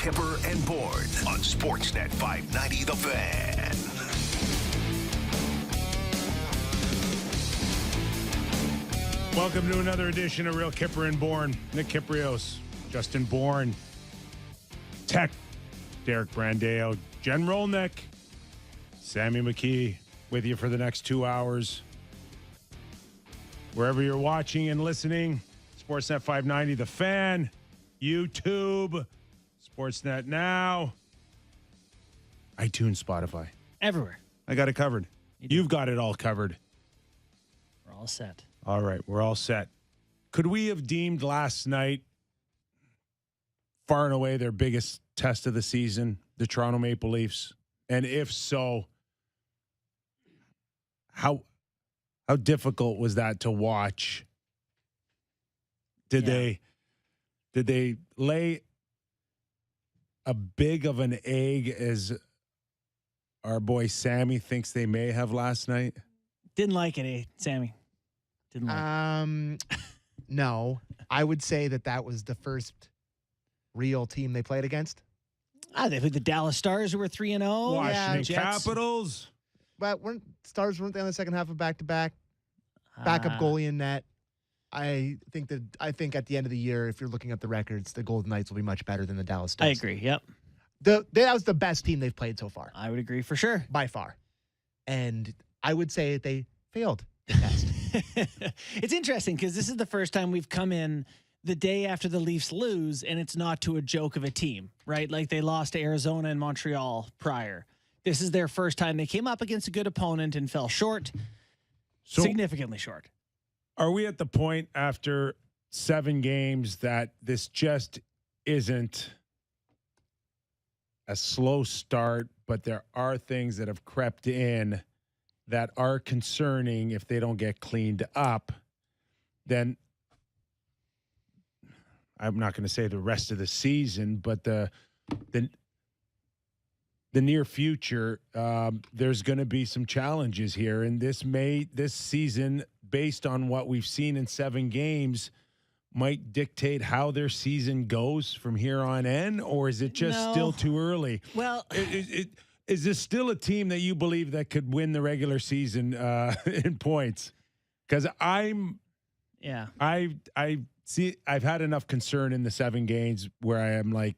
Kyper and Bourne on Sportsnet 590 The Fan. Welcome to another edition of Real Kyper and Bourne. Nick Kypreos, Justin Bourne, Tech, Derek Brandeo, General Nick, Sammy McKee with you for the next 2 hours. Wherever you're watching and listening, Sportsnet 590 The Fan, YouTube, Sportsnet Now, iTunes, Spotify. Everywhere. I got it covered. You've got it all covered. We're all set. All right, we're all set. Could we have deemed last night far and away their biggest test of the season, the Toronto Maple Leafs? And if so, how difficult was that to watch? Did they lay a big of an egg as our boy Sammy thinks they may have last night? Didn't like it, Sammy? Didn't like it. No. I would say that was the first real team they played against. They played the Dallas Stars, who were 3-0. Washington Jets. Capitals. But Stars weren't they on the second half of back-to-back? Backup goalie in net. I think at the end of the year, if you're looking at the records, the Golden Knights will be much better than the Dallas Stars. I agree. Yep. That was the best team they've played so far. I would agree for sure. By far. And I would say they failed the test. It's interesting because this is the first time we've come in the day after the Leafs lose, and it's not to a joke of a team, right? Like they lost to Arizona and Montreal prior. This is their first time they came up against a good opponent and fell short, significantly short. Are we at the point after 7 games that this just isn't a slow start, but there are things that have crept in that are concerning if they don't get cleaned up? Then I'm not going to say the rest of the season, but the near future, there's going to be some challenges here. And this season, based on what we've seen in 7 games, might dictate how their season goes from here on in, or is it just still too early? Well, is this still a team that you believe that could win the regular season in points? Because I see I've had enough concern in the 7 games where I am like,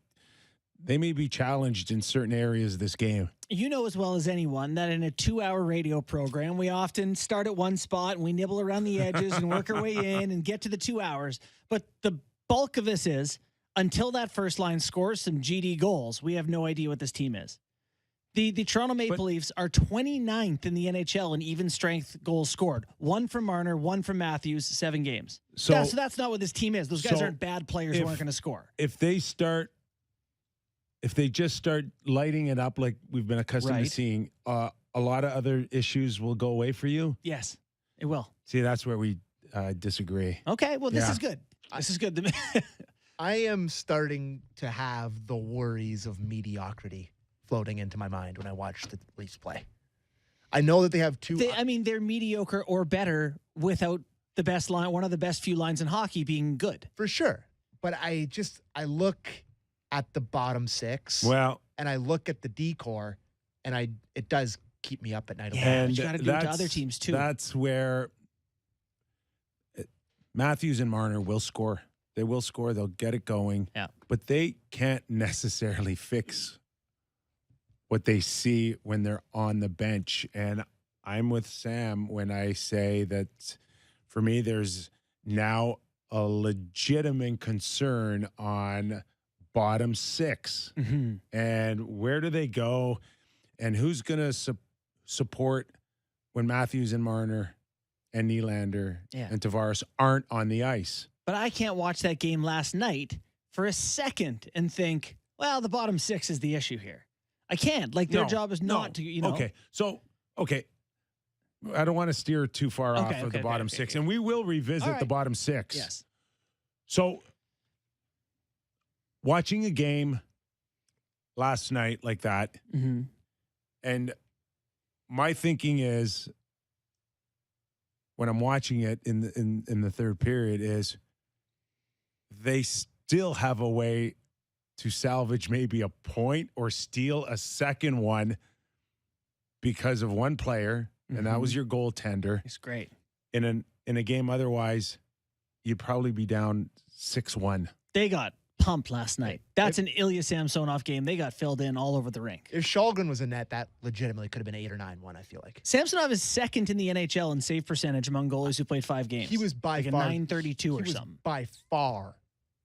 they may be challenged in certain areas of this game. You know as well as anyone that in a 2-hour radio program, we often start at one spot and we nibble around the edges and work our way in and get to the 2 hours. But the bulk of this is, until that first line scores some GD goals, we have no idea what this team is. The Toronto Maple Leafs are 29th in the NHL in even strength goals scored. 1 from Marner, 1 from Matthews, 7 games. So that's not what this team is. Those guys aren't bad players who aren't going to score. If they just start lighting it up like we've been accustomed to seeing, a lot of other issues will go away for you? Yes, it will. See, that's where we disagree. Okay, well, this is good. This is good. I am starting to have the worries of mediocrity floating into my mind when I watch the Leafs play. I know that they have 2. They're mediocre or better without the best line, one of the best few lines in hockey being good. For sure. But I look at the bottom 6. Well, and I look at the decor, and it does keep me up at night. And you got to do it to other teams too. That's where Matthews and Marner will score. They will score. They'll get it going. Yeah. But they can't necessarily fix what they see when they're on the bench. And I'm with Sam when I say that for me, there's now a legitimate concern on bottom 6. Mm-hmm. And where do they go? And who's going to support when Matthews and Marner and Nylander and Tavares aren't on the ice? But I can't watch that game last night for a second and think, well, the bottom 6 is the issue here. I can't. Like, their job is not to, Okay. So, I don't want to steer too far off of the bottom 6, and we will revisit the bottom 6. Yes. So, watching a game last night like that, and my thinking is, when I'm watching it in the third period, is they still have a way to salvage maybe a point or steal a second one because of one player, and that was your goaltender. He's great. In a game otherwise, you'd probably be down 6-1. They got pumped last night. That's an Ilya Samsonov game. They got filled in all over the rink. If Shalgren was in net, that legitimately could have been 8 or 9-1, I feel like. Samsonov is second in the NHL in save percentage among goalies who played 5 games. He was by like far a 932 or something. By far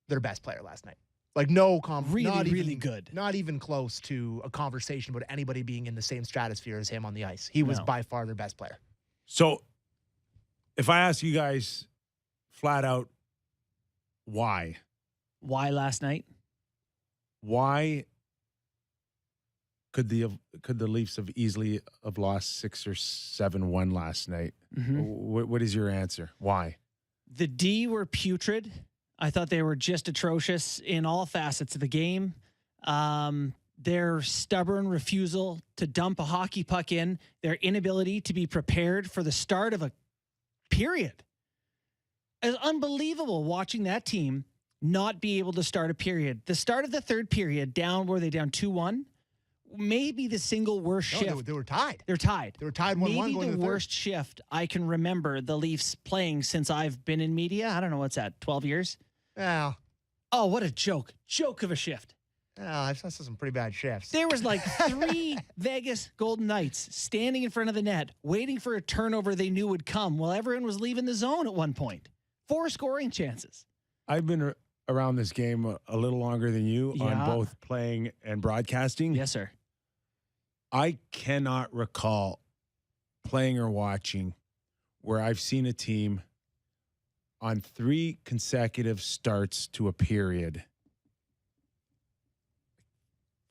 their best player last night. Like not really even good. Not even close to a conversation about anybody being in the same stratosphere as him on the ice. He was by far their best player. So if I ask you guys flat out, why? Why last night? Why could the Leafs have easily have lost 6 or 7-1 last night? What is your answer? Why? The D were putrid. I thought they were just atrocious in all facets of the game. Their stubborn refusal to dump a hockey puck in, their inability to be prepared for the start of a period. It's unbelievable watching that team not be able to start a period. The start of the third period, down 2-1, maybe the single worst shift. They were tied. They're tied. They were tied 1-1 maybe going the to the third. worst shift I can remember the Leafs playing since I've been in media. I don't know, what's that, 12 years? Yeah. Oh, what a joke. Joke of a shift. Yeah, I saw some pretty bad shifts. There was like 3 Vegas Golden Knights standing in front of the net, waiting for a turnover they knew would come while everyone was leaving the zone at one point. 4 scoring chances. I've been around this game a little longer than you on both playing and broadcasting. Yes, sir. I cannot recall playing or watching where I've seen a team on 3 consecutive starts to a period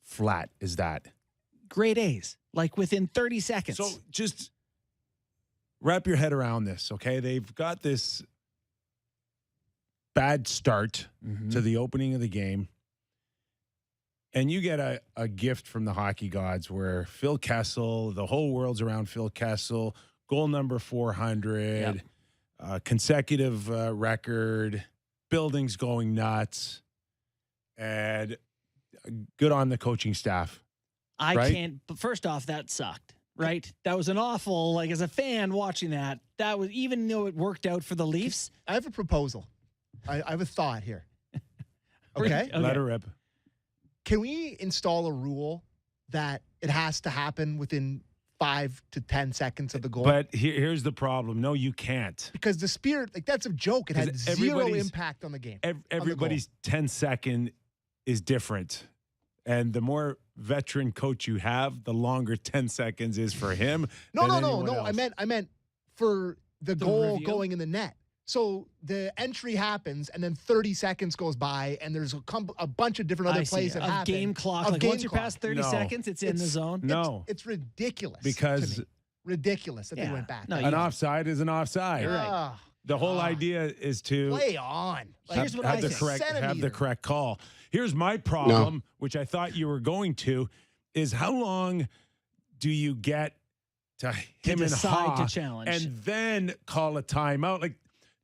flat as that. Great A's, like within 30 seconds. So just wrap your head around this, okay? They've got this bad start to the opening of the game. And you get a gift from the hockey gods where Phil Kessel, the whole world's around Phil Kessel, goal number 400, consecutive record, buildings going nuts, and good on the coaching staff. I can't, but first off, that sucked, right? That was an awful, like as a fan watching that was, even though it worked out for the Leafs. I have a proposal. I have a thought here. Okay? Let her rip. Can we install a rule that it has to happen within 5 to 10 seconds of the goal? But here's the problem. No, you can't. Because the Spirit, like that's a joke. It had zero everybody's- impact on the game. Everybody's 10-second is different. And the more veteran coach you have, the longer 10 seconds is for him. No. Else. I meant for the goal review? going in the net. So the entry happens, and then 30 seconds goes by, and there's a bunch of different other plays that happen. Game clock. Of Like game once you're clock. past 30 No. seconds, it's in the zone. No. It's ridiculous. Because- to me. Ridiculous that they Yeah. went back. No, An offside is an offside. You're right. Ah, The whole idea is to play on. Like, Here's what have I the think. correct have the Centimeter. correct call. Here's my problem, which I thought you were going to, is how long do you get to him and decide Ha to challenge. and then call a timeout? Like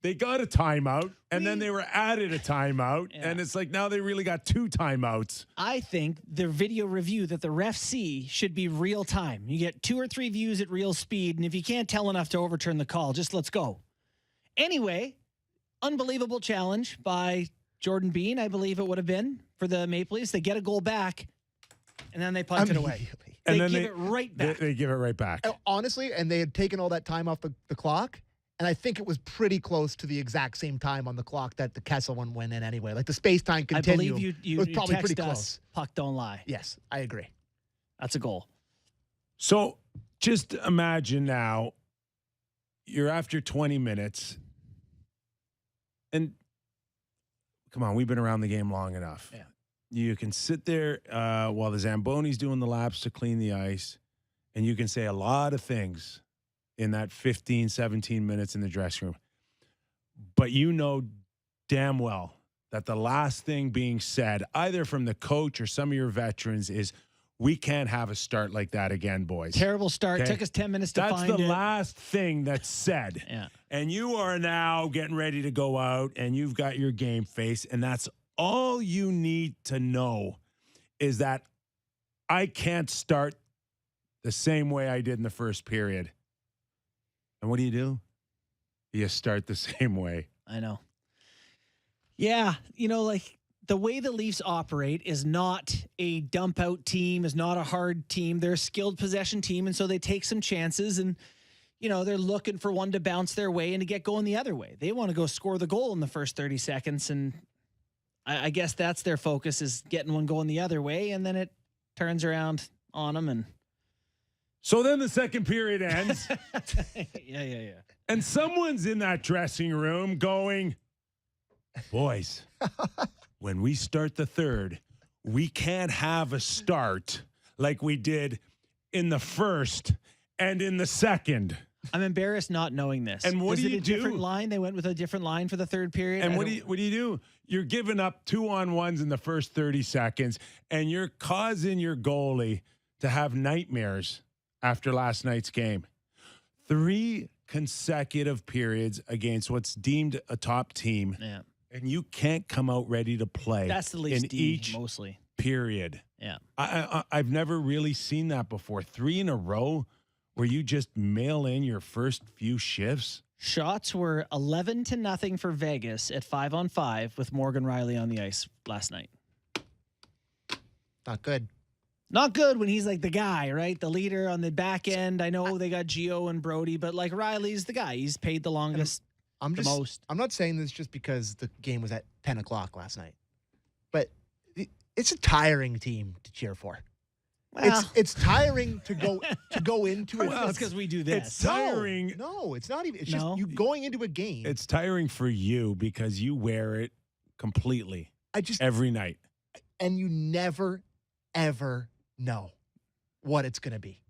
they got a timeout and then they were added a timeout, and it's like now they really got 2 timeouts. I think the video review that the refs see should be real time. You get 2 or 3 views at real speed, and if you can't tell enough to overturn the call, just let's go. Anyway, unbelievable challenge by Jordan Bean, I believe it would have been, for the Maple Leafs. They get a goal back, and then they punt it away. Immediately. And They then give it right back. They give it right back. Honestly, and they had taken all that time off the clock, and I think it was pretty close to the exact same time on the clock that the Kessel one went in anyway. Like the space-time I continuum believe you was probably text pretty us, close. puck don't lie. Yes, I agree. That's a goal. So just imagine now you're after 20 minutes, and come on, we've been around the game long enough. Yeah. You can sit there while the Zamboni's doing the laps to clean the ice, and you can say a lot of things in that 15, 17 minutes in the dressing room. But you know damn well that the last thing being said, either from the coach or some of your veterans, is we can't have a start like that again, boys. Terrible start. Okay. Took us 10 minutes to That's find the it. last thing that's said. Yeah. And you are now getting ready to go out, and you've got your game face, and that's all you need to know is that I can't start the same way I did in the first period. And what do? You start the same way. I know. Yeah, like the way the Leafs operate is not a dump out team, is not a hard team. They're a skilled possession team, and so they take some chances, and they're looking for one to bounce their way and to get going the other way. They want to go score the goal in the first 30 seconds, and I guess that's their focus, is getting one going the other way, and then it turns around on them. And so then the second period ends. Yeah. And someone's in that dressing room going, boys, when we start the third, we can't have a start like we did in the first and in the second. I'm embarrassed not knowing this. And what Is do it you a do? different line? They went with a different line for the third period. And what do you do? You're giving up 2-on-1s in the first 30 seconds, and you're causing your goalie to have nightmares after last night's game. 3 consecutive periods against what's deemed a top team. Yeah. And you can't come out ready to play. That's the Leafs in D, each mostly period. Yeah. I've never really seen that before. 3 in a row where you just mail in your first few shifts. Shots were 11-0 for Vegas at 5-on-5 with Morgan Riley on the ice last night. Not good. Not good when he's like the guy, right? The leader on the back end. I know they got Gio and Brody, but like Riley's the guy. He's paid the longest, the most. I'm not saying this just because the game was at 10 o'clock last night, but it's a tiring team to cheer for. Well, It's tiring to go into it. that's because we do this. It's tiring. No, it's not even. It's No. just you going into a game. It's tiring for you because you wear it completely every night. And you never, ever know what it's going to be.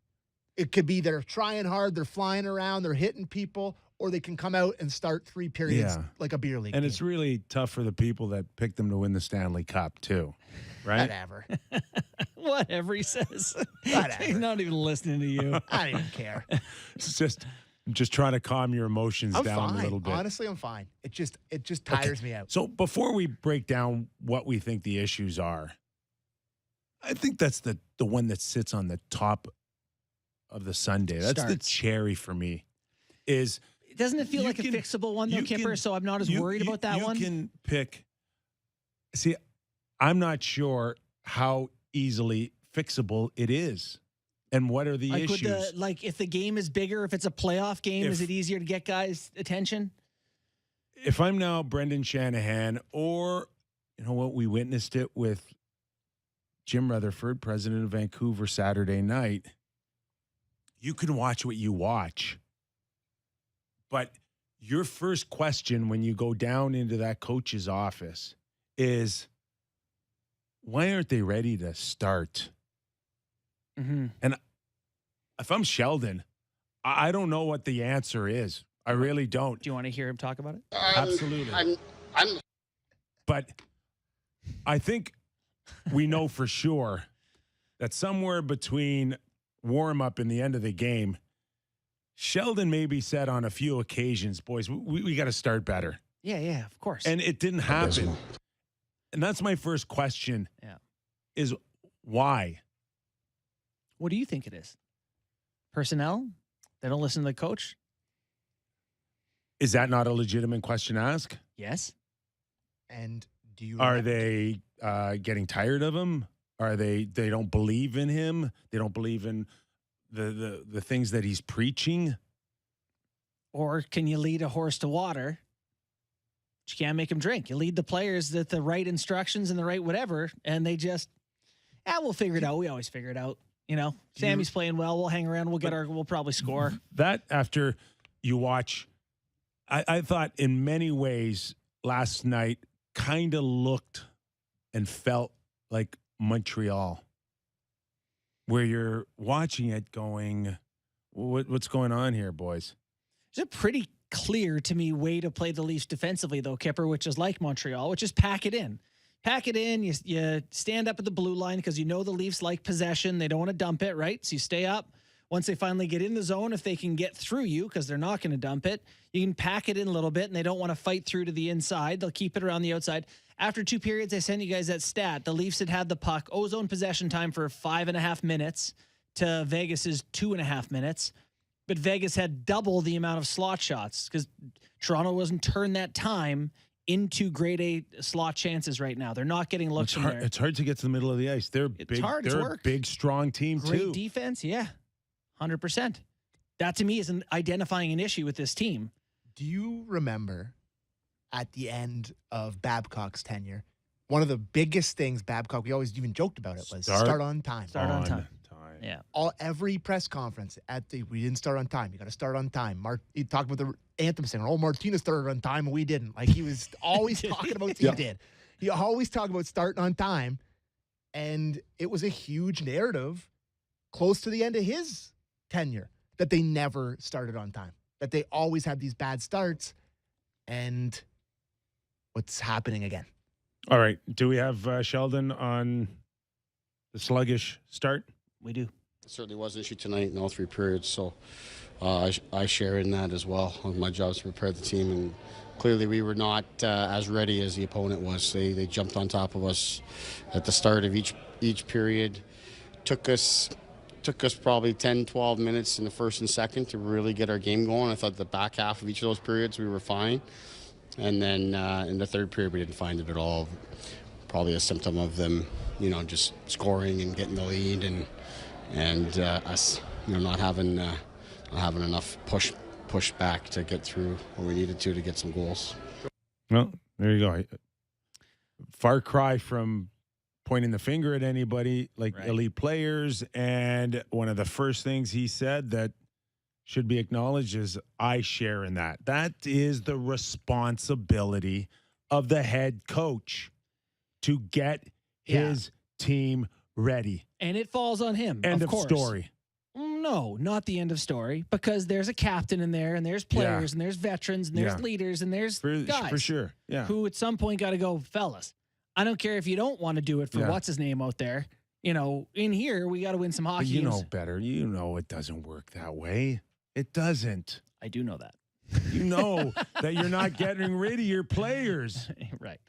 It could be they're trying hard, they're flying around, they're hitting people, or they can come out and start 3 periods like a beer league And game. it's really tough for the people that picked them to win the Stanley Cup too, right? Whatever. Whatever he says. Whatever. He's not even listening to you. I don't even care. It's just trying to calm your emotions I'm down fine. a little bit. Honestly, I'm fine. It just tires me out. So before we break down what we think the issues are, I think that's the one that sits on the top of the sundae. That's the cherry for me. Doesn't it feel you like can- a fixable one, though, you Kyper? can- So I'm not as worried about that one. You can pick. See, I'm not sure how easily fixable it is, and what are the Like, issues. if the game is bigger, if it's a playoff game, is it easier to get guys' attention? If I'm now Brendan Shanahan, or you know what, we witnessed it with Jim Rutherford, president of Vancouver, Saturday night. You can watch what you watch, but your first question when you go down into that coach's office is, why aren't they ready to start? Mm-hmm. And if I'm Sheldon, I don't know what the answer is. I really don't. Do you want to hear him talk about it? Absolutely. But I think we know for sure that somewhere between warm-up and the end of the game, Sheldon maybe said on a few occasions, boys, we got to start better. Yeah, of course. And it didn't happen. And that's my first question. Yeah. Is why? What do you think it is? Personnel? They don't listen to the coach? Is that not a legitimate question to ask? Yes. And do you Are they getting tired of him? Are they don't believe in him? They don't believe in the things that he's preaching? Or can you lead a horse to water? But you can't make him drink. You lead the players with the right instructions and the right whatever, and they just, we'll figure it out. We always figure it out. Sammy's playing well. We'll hang around. We'll probably score. That after you watch, I thought in many ways last night kind of looked and felt like Montreal, where you're watching it going, what's going on here, boys? It's a pretty clear to me way to play the Leafs defensively, though, Kyper, which is like Montreal, which is pack it in. Pack it in. You stand up at the blue line because you know the Leafs like possession. They don't want to dump it, right? So you stay up. Once they finally get in the zone, if they can get through you, because they're not going to dump it, you can pack it in a little bit, and they don't want to fight through to the inside. They'll keep it around the outside. After 2 periods, I sent you guys that stat. The Leafs had the puck, ozone possession time for 5.5 minutes to Vegas's 2.5 minutes. But Vegas had double the amount of slot shots because Toronto wasn't turned that time into grade A slot chances right now. They're not getting looks from there. It's hard to get to the middle of the ice. They're big. Hard. It's They're work. A big, strong team Great too. defense, yeah, 100%. That to me is identifying an issue with this team. Do you remember at the end of Babcock's tenure, one of the biggest things Babcock, we always even joked about it, was start on time. Start on time. Yeah. Every press conference we didn't start on time. You got to start on time. He talked about the anthem singer. Oh, Martinez started on time and we didn't. Like he was always talking about. He did. He always talked about starting on time, and it was a huge narrative close to the end of his tenure that they never started on time. That they always had these bad starts, and what's happening again? All right. Do we have Sheldon on the sluggish start? We do. It certainly was an issue tonight in all 3 periods, so I share in that as well. My job is to prepare the team, and clearly we were not as ready as the opponent was. They jumped on top of us at the start of each period. Took us probably 10, 12 minutes in the first and second to really get our game going. I thought the back half of each of those periods we were fine, and then in the third period we didn't find it at all. Probably a symptom of them, just scoring and getting the lead, and us, not having enough push back to get through where we needed to get some goals. Well, there you go. Far cry from pointing the finger at anybody like elite players, and one of the first things he said that should be acknowledged is I share in that. That is the responsibility of the head coach to get his team ready. And it falls on him. End of course. story. No, not the end of story, because there's a captain in there, and there's players, and there's veterans, and there's leaders, and there's guys for sure. Yeah. Who at some point got to go, fellas. I don't care if you don't want to do it for what's his name out there. In here we got to win some hockey But you games. know better. You know it doesn't work that way. It doesn't. I do know that. You know that you're not getting rid of your players. Right.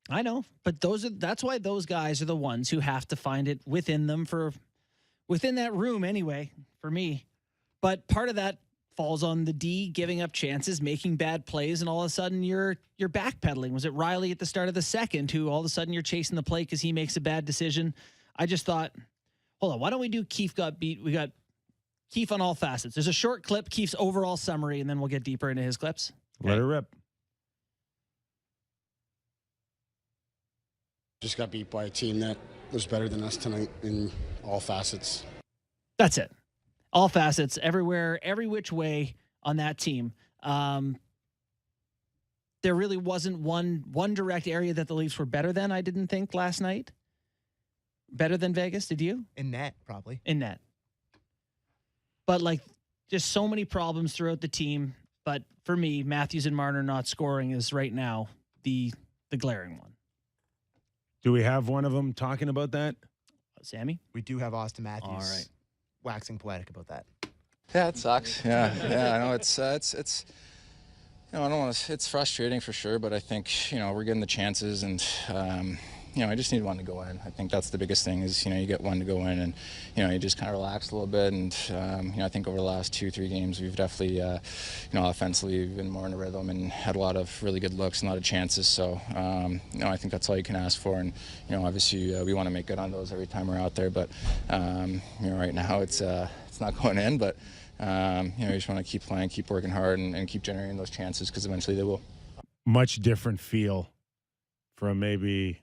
I know, but that's why those guys are the ones who have to find it within them within that room anyway, for me. But part of that falls on the D giving up chances, making bad plays, and all of a sudden you're backpedaling. Was it Riley at the start of the second who all of a sudden you're chasing the play because he makes a bad decision? I just thought, hold on, why don't we do Keefe got beat? We got Keefe on all facets. There's a short clip, Keefe's overall summary, and then we'll get deeper into his clips. Okay. Let her rip. Just got beat by a team that was better than us tonight in all facets. That's it. All facets, everywhere, every which way on that team. There really wasn't one direct area that the Leafs were better than, I didn't think, last night. Better than Vegas, did you? In net, probably. In net. But, just so many problems throughout the team. But for me, Matthews and Marner not scoring is right now the glaring one. Do we have one of them talking about that? Sammy? We do have Austin Matthews All right. waxing poetic about that. Yeah, it sucks. Yeah, I know it's I don't want to. It's frustrating for sure, but I think we're getting the chances, and I just need one to go in. I think that's the biggest thing is you get one to go in, and you just kind of relax a little bit, and I think over the last 2-3 games we've definitely offensively been more in a rhythm and had a lot of really good looks and a lot of chances. So I think that's all you can ask for, and obviously we want to make good on those every time we're out there, but right now it's not going in, but. You just want to keep playing, keep working hard, and keep generating those chances because eventually they will. Much different feel from maybe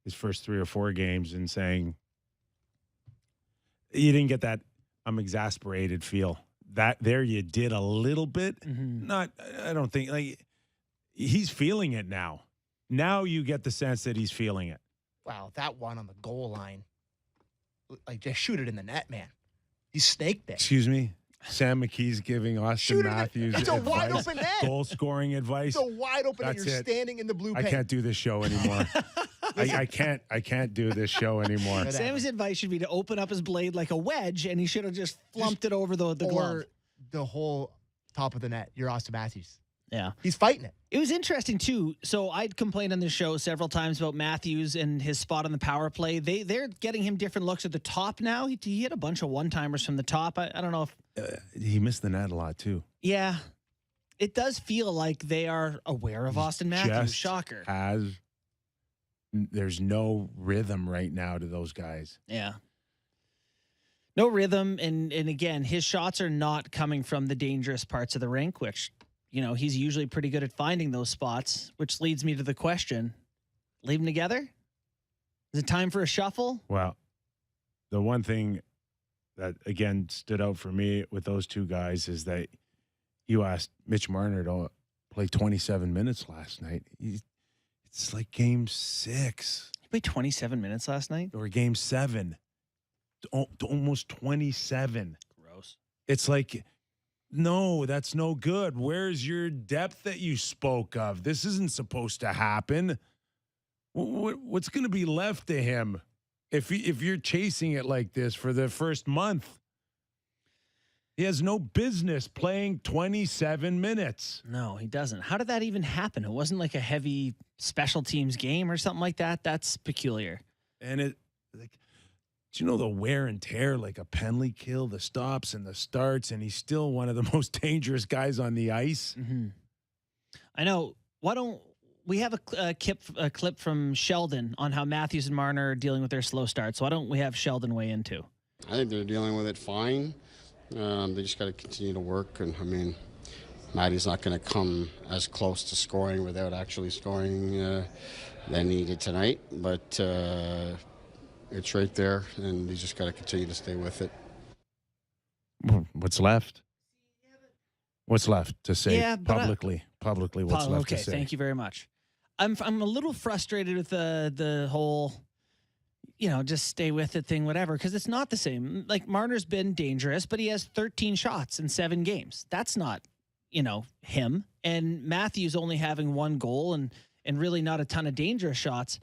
his first 3 or 4 games and saying you didn't get that I'm exasperated feel. That there you did a little bit. Mm-hmm. I don't think he's feeling it now. Now you get the sense that he's feeling it. Wow, that one on the goal line. Just shoot it in the net, man. He snaked it. Excuse me? Sam McKee's giving Austin Matthews it's a wide open net. Goal scoring advice. It's a wide open net. You're standing in the blue paint. I can't do this show anymore. I can't do this show anymore. Sam's advice should be to open up his blade like a wedge, and he should have just flumped it over the glove. Or the whole top of the net. You're Austin Matthews. Yeah. He's fighting it. It was interesting, too. So I'd complained on this show several times about Matthews and his spot on the power play. They're getting him different looks at the top now. He had a bunch of one-timers from the top. I don't know if... he missed the net a lot, too. Yeah. It does feel like they are aware of Austin Matthews. Just Shocker. There's no rhythm right now to those guys. Yeah. No rhythm. And again, his shots are not coming from the dangerous parts of the rink, which... he's usually pretty good at finding those spots, which leads me to the question, leave them together? Is it time for a shuffle? Well, the one thing that, again, stood out for me with those two guys is that you asked Mitch Marner to play 27 minutes last night. It's like game 6. He played 27 minutes last night? Or game 7. Almost 27. Gross. It's like... No, that's no good. Where's your depth that you spoke of? This isn't supposed to happen. What's going to be left to him if you're chasing it like this for the first month? He has no business playing 27 minutes. No, he doesn't. How did that even happen? It wasn't like a heavy special teams game or something like that. That's peculiar. And do you know the wear and tear, like a penalty kill, the stops and the starts, and he's still one of the most dangerous guys on the ice? Mm-hmm. I know. Why don't we have a clip from Sheldon on how Matthews and Marner are dealing with their slow starts? Why don't we have Sheldon weigh in too? I think they're dealing with it fine. They just got to continue to work. And, I mean, Matty's not going to come as close to scoring without actually scoring than he did tonight. But... it's right there, and you just got to continue to stay with it. What's left? What's left to say publicly? Publicly, what's left to say? Okay, thank you very much. I'm a little frustrated with the whole, just stay with it thing, whatever, because it's not the same. Like, Marner's been dangerous, but he has 13 shots in 7 games. That's not, him. And Matthews only having 1 goal and really not a ton of dangerous shots.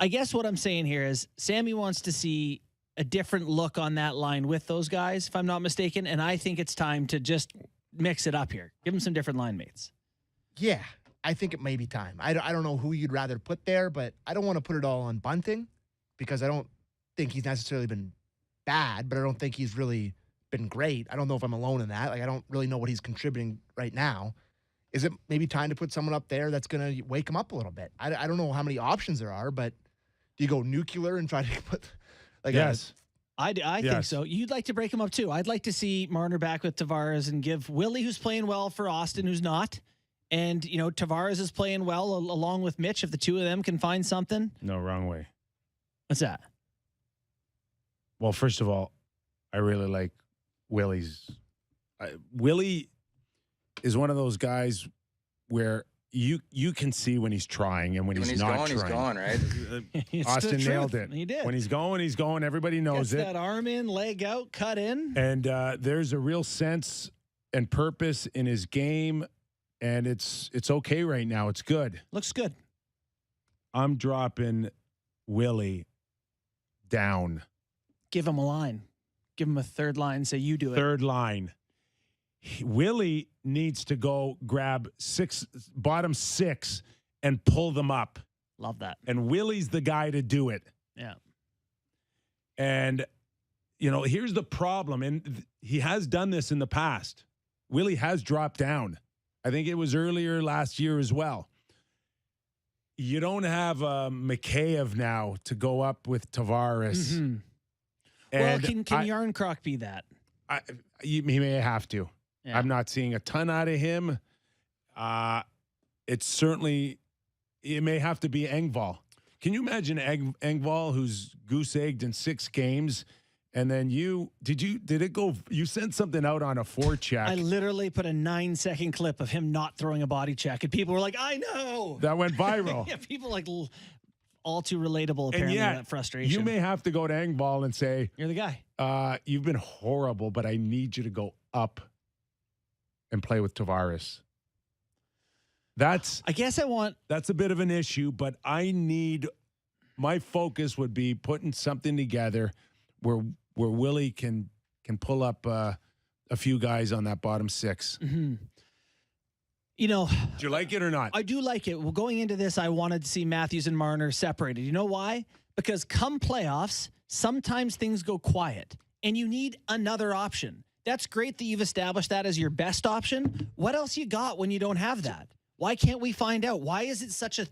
I guess what I'm saying here is Sammy wants to see a different look on that line with those guys, if I'm not mistaken, and I think it's time to just mix it up here. Give them some different line mates. Yeah, I think it may be time. I don't know who you'd rather put there, but I don't want to put it all on Bunting because I don't think he's necessarily been bad, but I don't think he's really been great. I don't know if I'm alone in that. Like, I don't really know what he's contributing right now. Is it maybe time to put someone up there that's going to wake him up a little bit? I don't know how many options there are, but do you go nuclear and try to put like yes. I think so. You'd like to break him up too. I'd like to see Marner back with Tavares and give Willie, who's playing well, for Austin, who's not. And, Tavares is playing well along with Mitch. If the two of them can find something. No, wrong way. What's that? Well, first of all, I really like Willie's. Willie is one of those guys where you can see when he's trying and when he's not going, trying. He's going, right? Austin nailed it. He did. When he's going, he's going. Everybody knows Gets it. that arm in, leg out, cut in. And there's a real sense and purpose in his game, and it's okay right now. It's good. Looks good. I'm dropping Willie down. Give him a line. Give him a third line. Say you do it. Third line. Willie needs to go grab bottom 6 and pull them up. Love that. And Willie's the guy to do it. Yeah. And, here's the problem. And he has done this in the past. Willie has dropped down. I think it was earlier last year as well. You don't have Mikheyev now to go up with Tavares. Mm-hmm. Well, can Yarncroc be that? He may have to. Yeah. I'm not seeing a ton out of him. It may have to be Engvall. Can you imagine Engvall, who's goose egged in 6 games, and then you sent something out on a forecheck? I literally put a 9-second clip of him not throwing a body check, and people were like, "I know." That went viral. Yeah, people all too relatable. Apparently, that frustration. You may have to go to Engvall and say, "You're the guy. You've been horrible, but I need you to go up and play with Tavares." That's a bit of an issue, but my focus would be putting something together where Willie can pull up a few guys on that bottom 6. Mm-hmm. You know, Do you like it or not? I do like it. Well, going into this, I wanted to see Matthews and Marner separated. You know why? Because come playoffs, sometimes things go quiet and you need another option. That's great that you've established that as your best option. What else you got when you don't have that? Why can't we find out? Why is it such a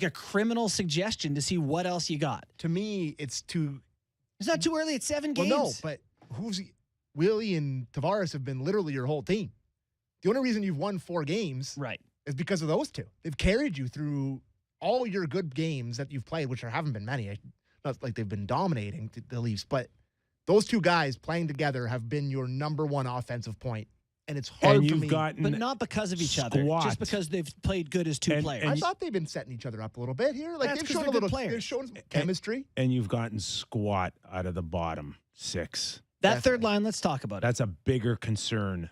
criminal suggestion to see what else you got? To me, it's too. It's not too early. It's 7 games. Well, no, but Willie and Tavares have been literally your whole team. The only reason you've won 4 games Right. is because of those two. They've carried you through all your good games that you've played, which haven't been many. Not like they've been dominating the Leafs, but those two guys playing together have been your number one offensive point. And it's hard and for you've me. gotten But not because of each other. squat. Just because they've played good as two And- players. and I thought they've been setting each other up a little bit here. Like That's they've 'cause shown they're a little good players. They've shown chemistry. and you've gotten squat out of the bottom 6. That third Definitely. line, let's talk about it. That's a bigger concern.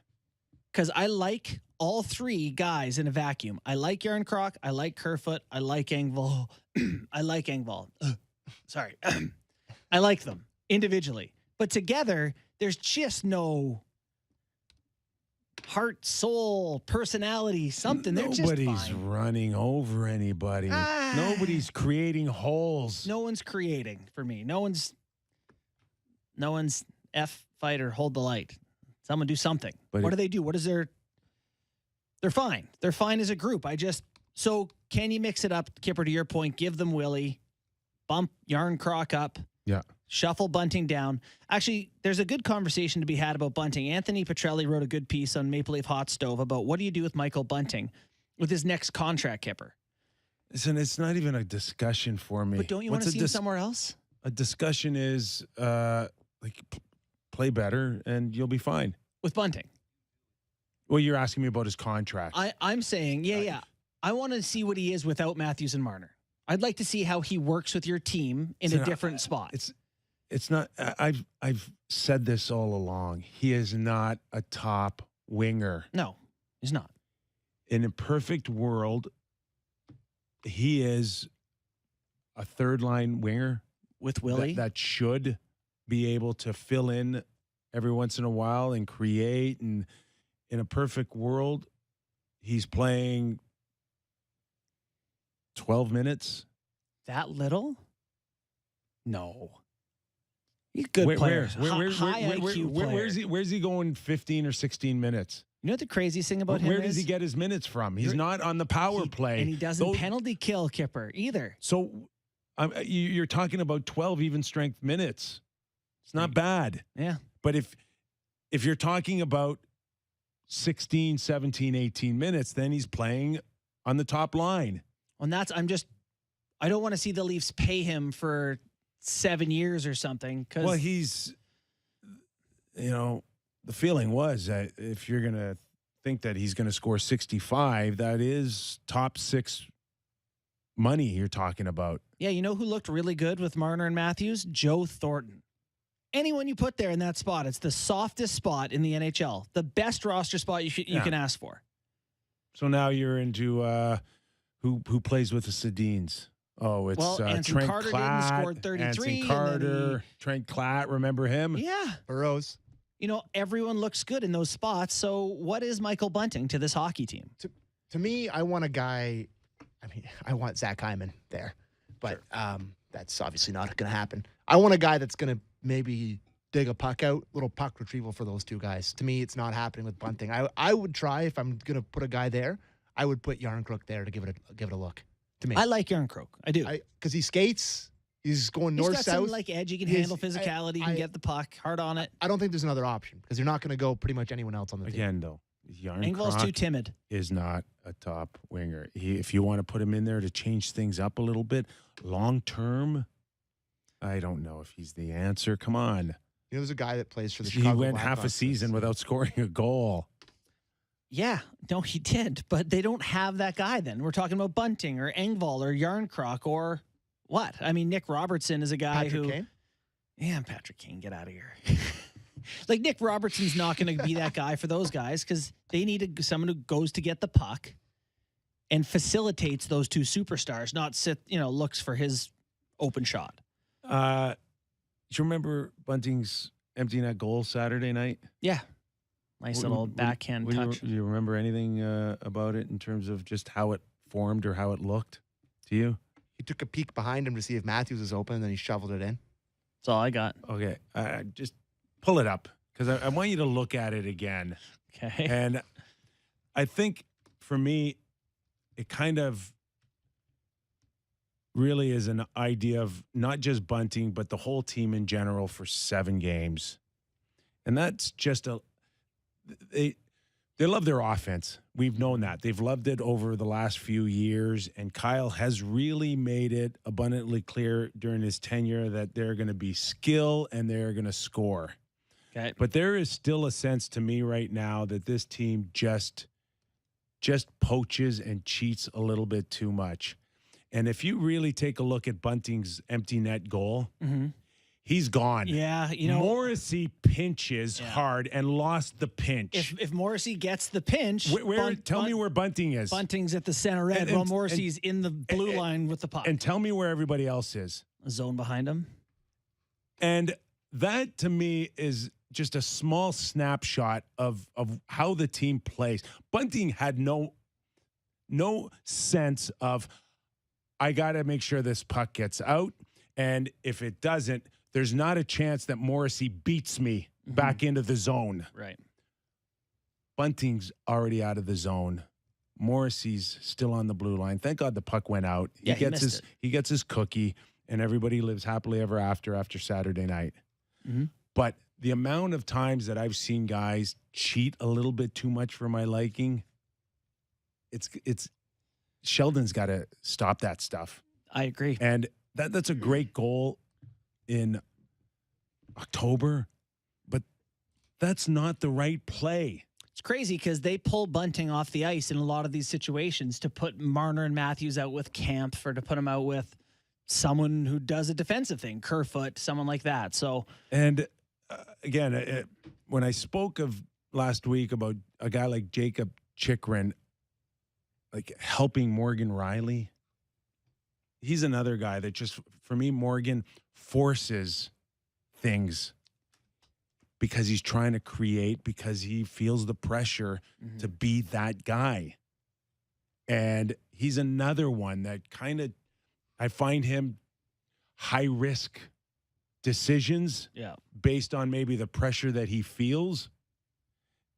Because I like all 3 guys in a vacuum. I like Yarncroc. I like Kerfoot. I like Engvall. I like Engvall. Sorry. I like them individually. But together, there's just no heart, soul, personality, something. They're just Nobody's fine. running over anybody. Ah. Nobody's creating holes. No one's creating for me. No one's F fight or hold the light. Someone do something. But What do they do? What is their? They're fine. They're fine as a group. So can you mix it up, Kipper? To your point, give them Willie, bump Yarncroc up, Yeah. shuffle Bunting down. Actually, there's a good conversation to be had about Bunting. Anthony Petrelli wrote a good piece on Maple Leaf Hot Stove about what do you do with Michael Bunting with his next contract, Kipper. Listen, it's not even a discussion for me. But don't you want to see him somewhere else? A discussion is play better and you'll be fine. With Bunting. Well, you're asking me about his contract. I'm saying, yeah. I want to see what he is without Matthews and Marner. I'd like to see how he works with your team in a different spot. It's not. I've said this all along. He is not a top winger. No, he's not. In a perfect world, he is a third line winger With Willie. that should be able to fill in every once in a while and create. And in a perfect world, he's playing 12 minutes. That little? No. He's a good player. High IQ player. Where's he going 15 or 16 minutes? You know what the craziest thing about him Where is? does he get his minutes from? He's not on the power play. And he doesn't penalty kill, Kipper, either. So you're talking about 12 even strength minutes. It's not bad. Yeah. But if you're talking about 16, 17, 18 minutes, then he's playing on the top line. And I don't want to see the Leafs pay him for 7 years or something. Well, he's, the feeling was that if you're going to think that he's going to score 65, that is top 6 money you're talking about. Yeah, you know who looked really good with Marner and Matthews? Joe Thornton. Anyone you put there in that spot, it's the softest spot in the NHL. The best roster spot you can ask for. So now you're into who plays with the Sedins? Oh, it's Anson Trent Carter Klatt, didn't score 33. Anson Carter, Trent Klatt, remember him? Yeah. Burrows. Everyone looks good in those spots. So what is Michael Bunting to this hockey team? To me, I want a guy. I want Zach Hyman there, but that's obviously not going to happen. I want a guy that's going to maybe dig a puck out, little puck retrieval for those two guys. To me, it's not happening with Bunting. I would try if I'm going to put a guy there. I would put Yarncroc there to give it a look. To me, I like Yarncroc. I do. Because he skates. He's going He's got north-south. some edge. He can handle physicality. He can get the puck hard on it. I don't think there's another option because you're not going to go pretty much anyone else on the team. Again, though, Engvall's too timid. Is not a top winger. If you want to put him in there to change things up a little bit, long term, I don't know if he's the answer. Come on. There's a guy that plays for the He Chicago went half a Blackhawks season without scoring a goal. Yeah, no, he did, but they don't have that guy then. We're talking about Bunting or Engvall or Yarncroc or what? Nick Robertson is a guy Patrick Kane? Yeah, Patrick Kane, get out of here. Nick Robertson's not going to be that guy for those guys because they need someone who goes to get the puck and facilitates those two superstars, not looks for his open shot. Do you remember Bunting's empty net goal Saturday night? Yeah. Nice little backhand touch. Do you remember anything about it in terms of just how it formed or how it looked to you? He took a peek behind him to see if Matthews was open, and then he shoveled it in. That's all I got. Okay, just pull it up because I want you to look at it again. Okay. And I think for me, it kind of really is an idea of not just Bunting, but the whole team in general for 7 games. And that's just they love their offense. We've known that. They've loved it over the last few years, and Kyle has really made it abundantly clear during his tenure that they're going to be skill and they're going to score. Okay. But there is still a sense to me right now that this team just poaches and cheats a little bit too much. And if you really take a look at Bunting's empty net goal, he's gone. Yeah, Morrissey pinches hard and lost the pinch. If Morrissey gets the pinch, tell me where Bunting is. Bunting's at the center red, while Morrissey's in the blue line with the puck. And tell me where everybody else is. A zone behind him. And that, to me, is just a small snapshot of how the team plays. Bunting had no sense of, I got to make sure this puck gets out. And if it doesn't, there's not a chance that Morrissey beats me back into the zone. Right. Bunting's already out of the zone. Morrissey's still on the blue line. Thank God the puck went out. Yeah, he gets his cookie, and everybody lives happily ever after Saturday night. But the amount of times that I've seen guys cheat a little bit too much for my liking, it's Sheldon's got to stop that stuff. I agree. And that's a great goal in October, but that's not the right play. It's crazy because they pull Bunting off the ice in a lot of these situations to put Marner and Matthews out with Camp, or to put him out with someone who does a defensive thing, Kerfoot, someone like that. So, and again, when I spoke of last week about a guy like Jacob Chikrin, like helping Morgan Riley, he's another guy that just, for me, Morgan forces things because he's trying to create, because he feels the pressure to be that guy. And he's another one that kind of, I find him high risk decisions based on maybe the pressure that he feels.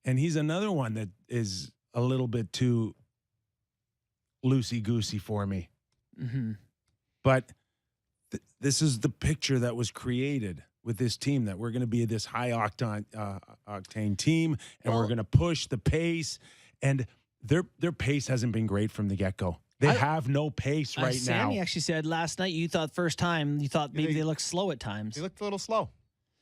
And he's another one that is a little bit too loosey-goosey for me. But this is the picture that was created with this team, that we're going to be this high octane team, and we're going to push the pace. And their pace hasn't been great from the get-go. They have no pace right now. Sammy actually said last night, you thought maybe they looked slow at times. They looked a little slow.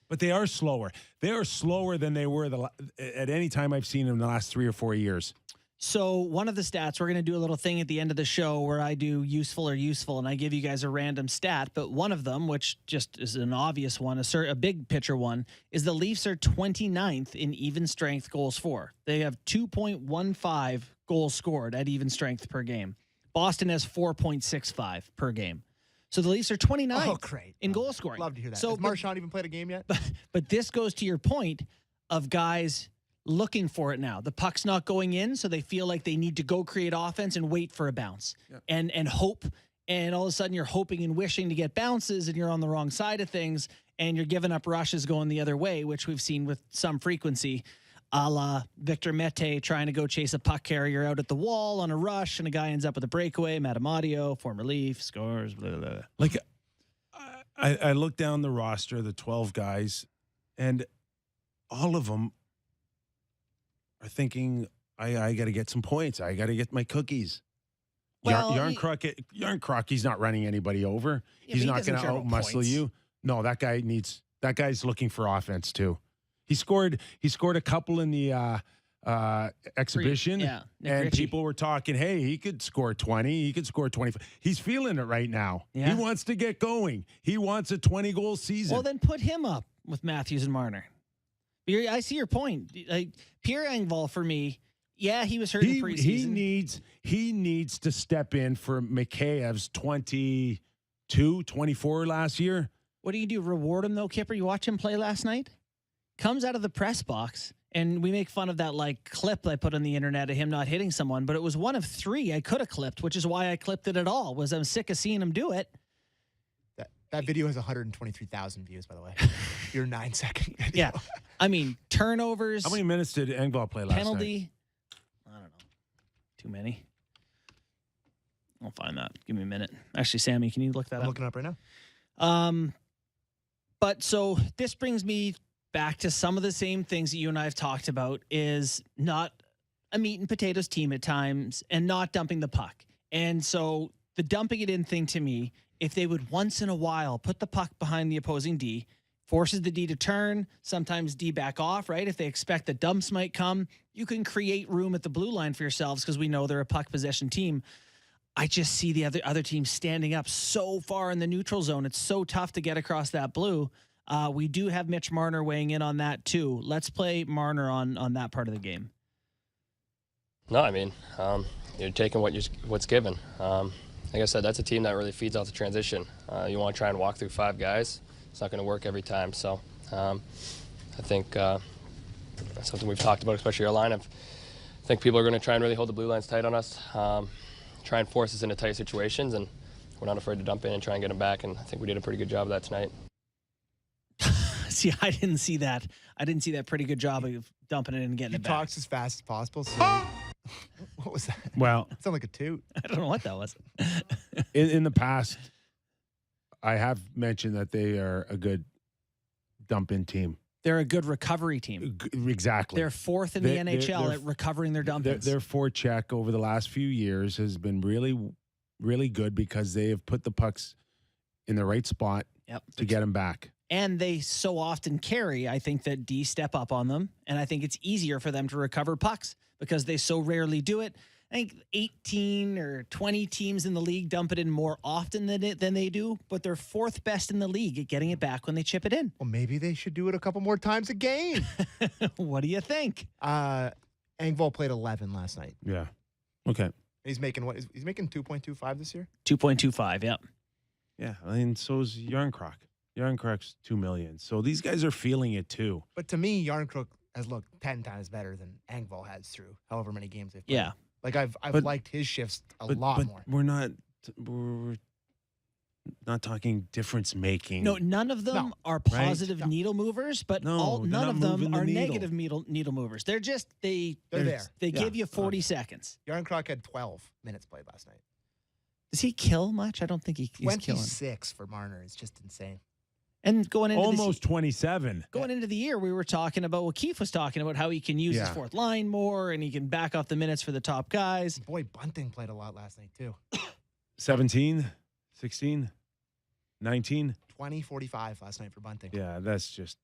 But they are slower. They are slower than they were at any time I've seen them in the last 3 or 4 years. So one of the stats, we're going to do a little thing at the end of the show where I do useful or useful, and I give you guys a random stat. But one of them, which just is an obvious one, a big picture one, is the Leafs are 29th in even strength goals for. They have 2.15 goals scored at even strength per game. Boston has 4.65 per game. So the Leafs are 29th in goal scoring. Love to hear that. So, Has Marchand even played a game yet? But this goes to your point of guys looking for it now. The puck's not going in, so they feel like they need to go create offense and wait for a bounce and hope. And all of a sudden you're hoping and wishing to get bounces, and you're on the wrong side of things, and you're giving up rushes going the other way, which we've seen with some frequency, a la Victor Mete trying to go chase a puck carrier out at the wall on a rush, and a guy ends up with a breakaway. Matamadio, former Leaf, scores, blah, blah, blah. Like, I look down the roster, the 12 guys, and all of them are thinking, I got to get some points. I got to get my cookies. Well, Yarn Crocky's not running anybody over. He's not going to out-muscle you. No, that guy's looking for offense too. He scored a couple in the exhibition, and people were talking, hey, he could score 20, he could score 25. He's feeling it right now. Yeah. He wants to get going. He wants a 20-goal season. Well, then put him up with Matthews and Marner. I see your point. Like, Pierre Engvall, for me, he was hurt in preseason. He needs to step in for Mikheyev's 22, 24 last year. What do? Reward him, though, Kyper? You watch him play last night? Comes out of the press box And we make fun of that like clip I put on the internet of him not hitting someone, but it was one of 3 I could have clipped, which is why I clipped it at all. Was I'm sick of seeing him do it. That video has 123,000 views, by the way. Your 9-second video. Yeah. I mean, turnovers. How many minutes did Engvall play last night? Penalty. I don't know. Too many. I'll find that. Give me a minute. Actually, Sammy, can you look that I'm up? looking up right now. But so this brings me back to some of the same things that you and I have talked about, is not a meat and potatoes team at times and not dumping the puck. And so the dumping it in thing to me, if they would once in a while put the puck behind the opposing D, forces the D to turn, sometimes D back off, right? If they expect the dumps might come, you can create room at the blue line for yourselves because we know they're a puck possession team. I just see the other team standing up so far in the neutral zone. It's so tough to get across that blue. We do have Mitch Marner weighing in on that too. Let's play Marner on that part of the game. No, I mean, you're taking what's given. Like I said, that's a team that really feeds off the transition. You want to try and walk through 5 guys. It's not going to work every time. So I think that's something we've talked about, especially our lineup. I think people are going to try and really hold the blue lines tight on us, try and force us into tight situations, and we're not afraid to dump in and try and get them back, and I think we did a pretty good job of that tonight. See, I didn't see that. I didn't see that pretty good job of dumping it in and getting He it back. talks as fast as possible. So what was that? Well, It sounded like a toot. I don't know what that was. in the past, I have mentioned that they are a good dump-in team. They're a good recovery team. Exactly. They're 4th in They're- the NHL they're- at recovering their dump-ins. Their forecheck over the last few years has been really, really good because they have put the pucks in the right spot to get them back. And they so often carry, I think, that D step up on them. And I think it's easier for them to recover pucks because they so rarely do it. I think 18 or 20 teams in the league dump it in more often than they do, but they're 4th best in the league at getting it back when they chip it in. Well, maybe they should do it a couple more times a game. What do you think? Engvall played 11 last night. Yeah. Okay. He's making what? He's making 2.25 this year? 2.25, yep. Yeah. And so is Yarncroc. Yarncroc's $2 million. So these guys are feeling it too. But to me, Yarncroc has looked 10 times better than Engvall has through however many games they've played. Yeah. Like I've But- liked his shifts a lot more. We're not talking difference making. No, none of them are positive needle movers, but No, they're none not of them moving the are needle. negative needle movers. They're just they're there. They Yeah. give you 40 seconds. Yarncroc had 12 minutes played last night. Does he kill much? I don't think he's killing. 26 for Marner is just insane. And going into Almost 27. Going into the year, we were talking about what Keefe was talking about, how he can use his 4th line more and he can back off the minutes for the top guys. Boy, Bunting played a lot last night too. 17, 16, 19. 20, 45 last night for Bunting. Yeah, that's just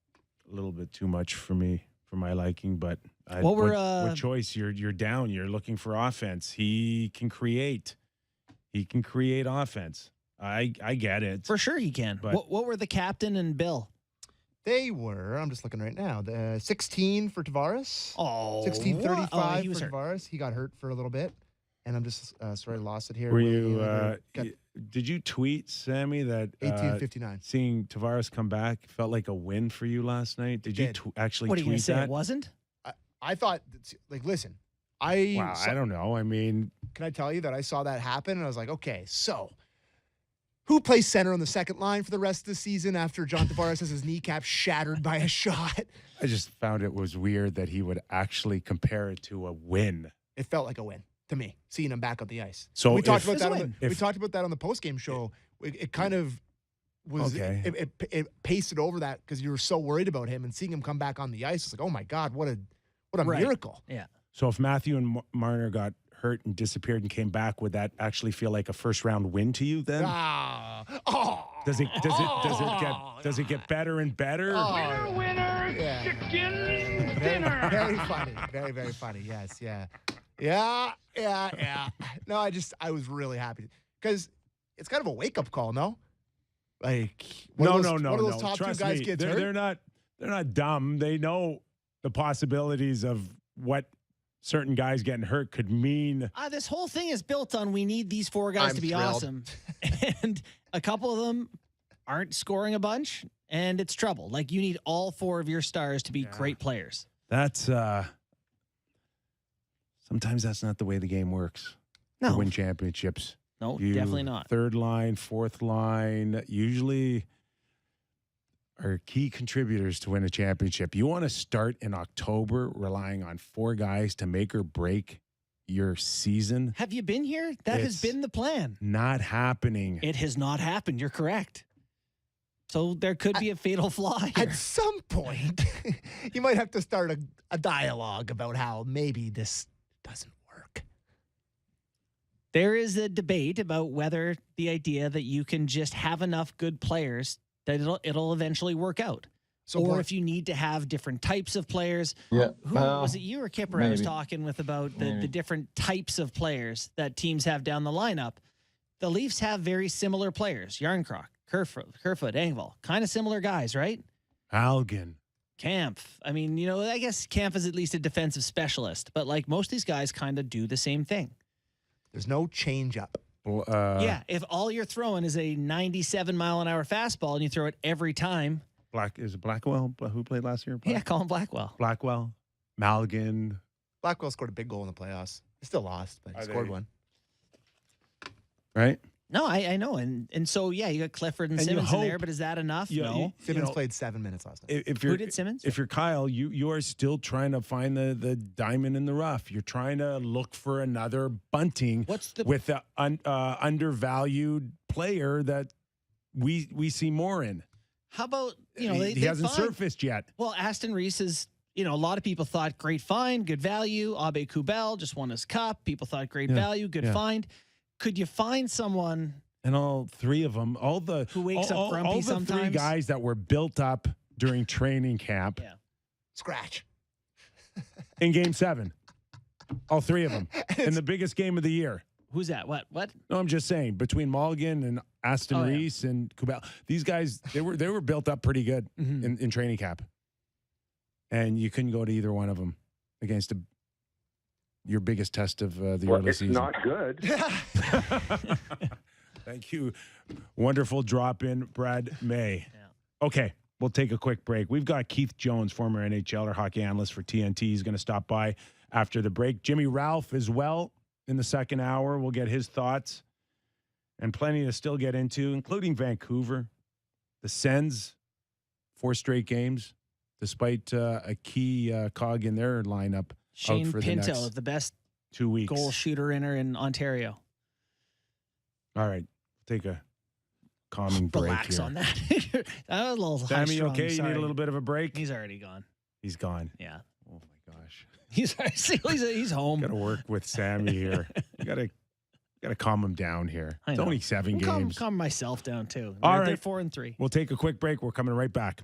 a little bit too much for me, for my liking. But What choice? You're down. You're looking for offense. He can create. He can create offense. I get it. For sure he can. But- What were the captain and Bill? They were, I'm just looking right now, the 16 for Tavares. Oh, 16:35 he was for hurt. Tavares. He got hurt for a little bit. And I'm just, sorry, I lost it here. Were Willie you? Gallagher got Did you tweet, Sammy, that 18:59. seeing Tavares come back felt like a win for you last night? Did you did. actually What are you going tweet to say? that? It wasn't? I thought, like, listen, Wow, I don't know. I mean, can I tell you that I saw that happen? And I was like, okay, so who plays center on the second line for the rest of the season after John Tavares has his kneecap shattered by a shot? I just found it was weird that he would actually compare it to a win. It felt like a win to me, seeing him back on the ice. So we talked if- about that. It's a On win. we talked about that on the postgame show. It kind of was. Okay. It pasted over that because you were so worried about him, and seeing him come back on the ice, it's like, oh my God, what a Right. miracle! Yeah. So if Matthew and Marner got hurt and disappeared and came back, would that actually feel like a first round win to you then? Does it get better and better? Yeah. Very funny. Very, very funny. Yes. Yeah. Yeah. No, I was really happy because it's kind of a wake up call, no? Like, one of those top Trust two guys me, gets they're, hurt. they're not dumb. They know the possibilities of what certain guys getting hurt could mean. This whole thing is built on we need these 4 guys I'm to be thrilled. awesome. And a couple of them aren't scoring a bunch, and it's trouble. Like, you need all 4 of your stars to be great players. That's sometimes that's not the way the game works. No. To win championships. No, You definitely not. Third line, fourth line, usually are key contributors to win a championship. You want to start in October relying on 4 guys to make or break your season? Have you been here? That has It's been the plan. Not happening. It has not happened. You're correct. So there could be a fatal flaw here. At some point, you might have to start a dialogue about how maybe this doesn't work. There is a debate about whether the idea that you can just have enough good players that it'll eventually work out. So or what- if you need to have different types of players. Yeah. Who Well, was it, you or Kyper I was maybe. talking with about the Maybe. different types of players that teams have down the lineup? The Leafs have very similar players. Yarncroc, Kerfoot, Engvall. Kind of similar guys, right? Algen. Kampf. I mean, you know, I guess Kampf is at least a defensive specialist, but like most of these guys kind of do the same thing. There's no change up. Yeah, if all you're throwing is a 97-mile-an-hour fastball and you throw it every time, Is it Blackwell who played last year? yeah, Colin Blackwell. Blackwell, Malgin. Blackwell scored a big goal in the playoffs. He still lost, but he Are scored they- one. Right? No, I know, and so yeah, you got Clifford and And you Simmons in there, hope- but is that enough? you- No. Simmons know, played 7 minutes last night. If Who you're did Simmons? If you're Kyle, you are still trying to find the diamond in the rough. You're trying to look for another Bunting What's the with the undervalued player that we see more in. How about you know he they hasn't find- surfaced yet. Well, Aston Reese is, you know, a lot of people thought great find, good value. Abe Kubel just won his cup. People thought great Yeah, value, good yeah. find. Could you find someone And all 3 of them, who wakes up grumpy all the 3 sometimes? guys that were built up during training camp Yeah. Scratch. in Game 7, all 3 of them in the biggest game of the year. Who's that? What? No, I'm just saying between Mulligan and Aston Oh, yeah. Reese and Kubel, these guys they were built up pretty good Mhm. in training camp, and you couldn't go to either one of them against your biggest test of the early It's season. not good. Thank you, wonderful drop in, Brad May. Yeah. Okay, we'll take a quick break. We've got Keith Jones, former NHLer, hockey analyst for TNT. He's going to stop by after the break. Jimmy Ralph as well in the second hour. We'll get his thoughts and plenty to still get into, including Vancouver, the Sens, 4 straight games, despite a key cog in their lineup Shane for the Pinto, next the best 2 weeks. goal shooter in Ontario. All right, take a calming break Relax here. on that. That was a little high Sammy, strung, okay? You sorry. need a little bit of a break? He's already gone. He's gone. Yeah. Oh, my gosh. He's home. Got to work with Sammy here. You got to calm him down here. I It's know. only 7 Calm, games. calm myself down too. All They're right. 4-3. We'll take a quick break. We're coming right back.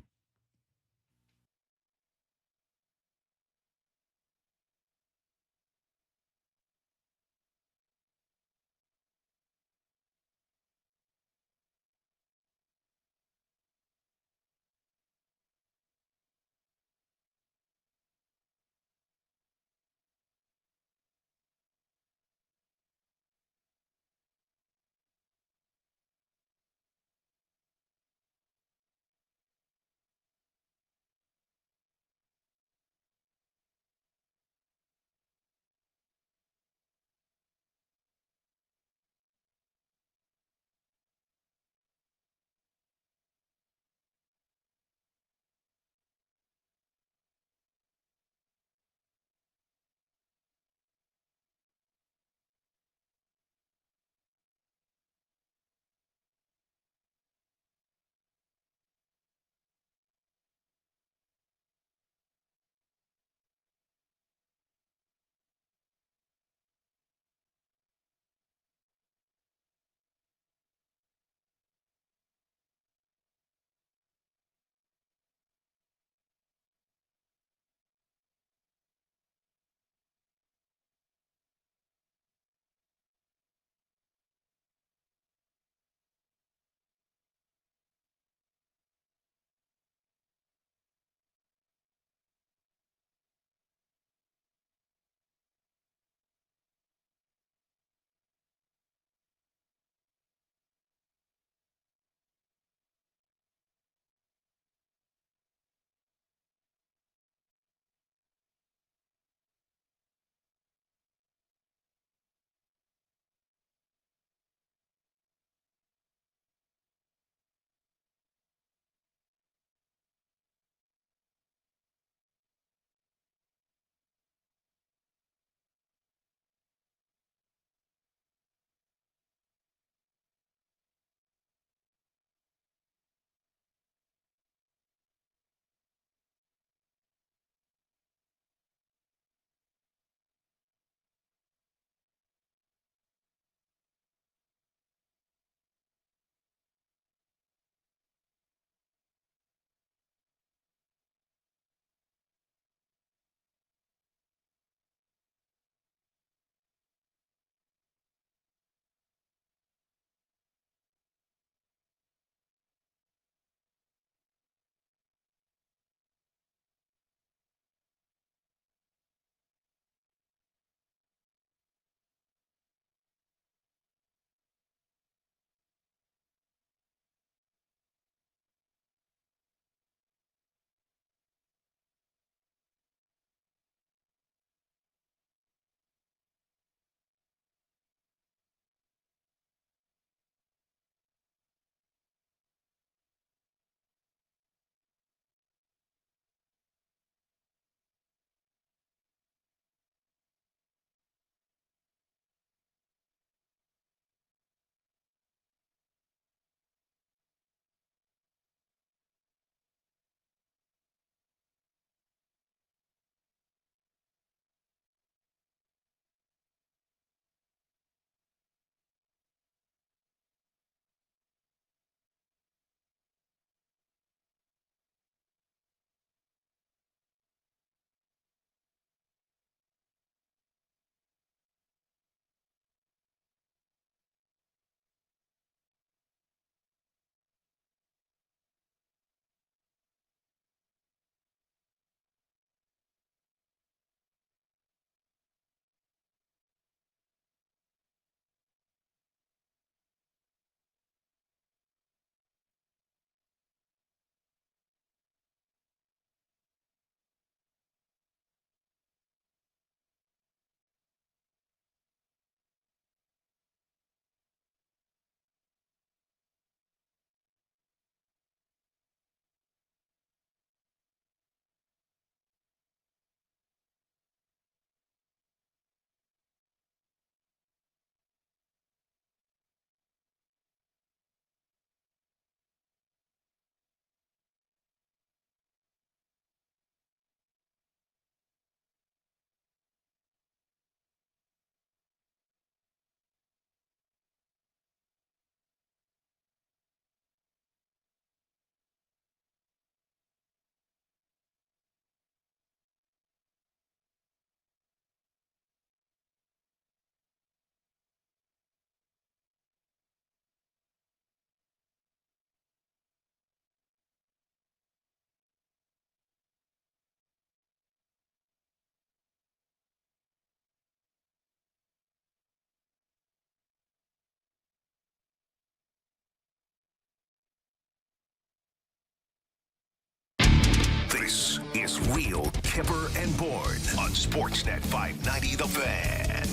It's Real Kyper and Bourne on Sportsnet 590 The Fan.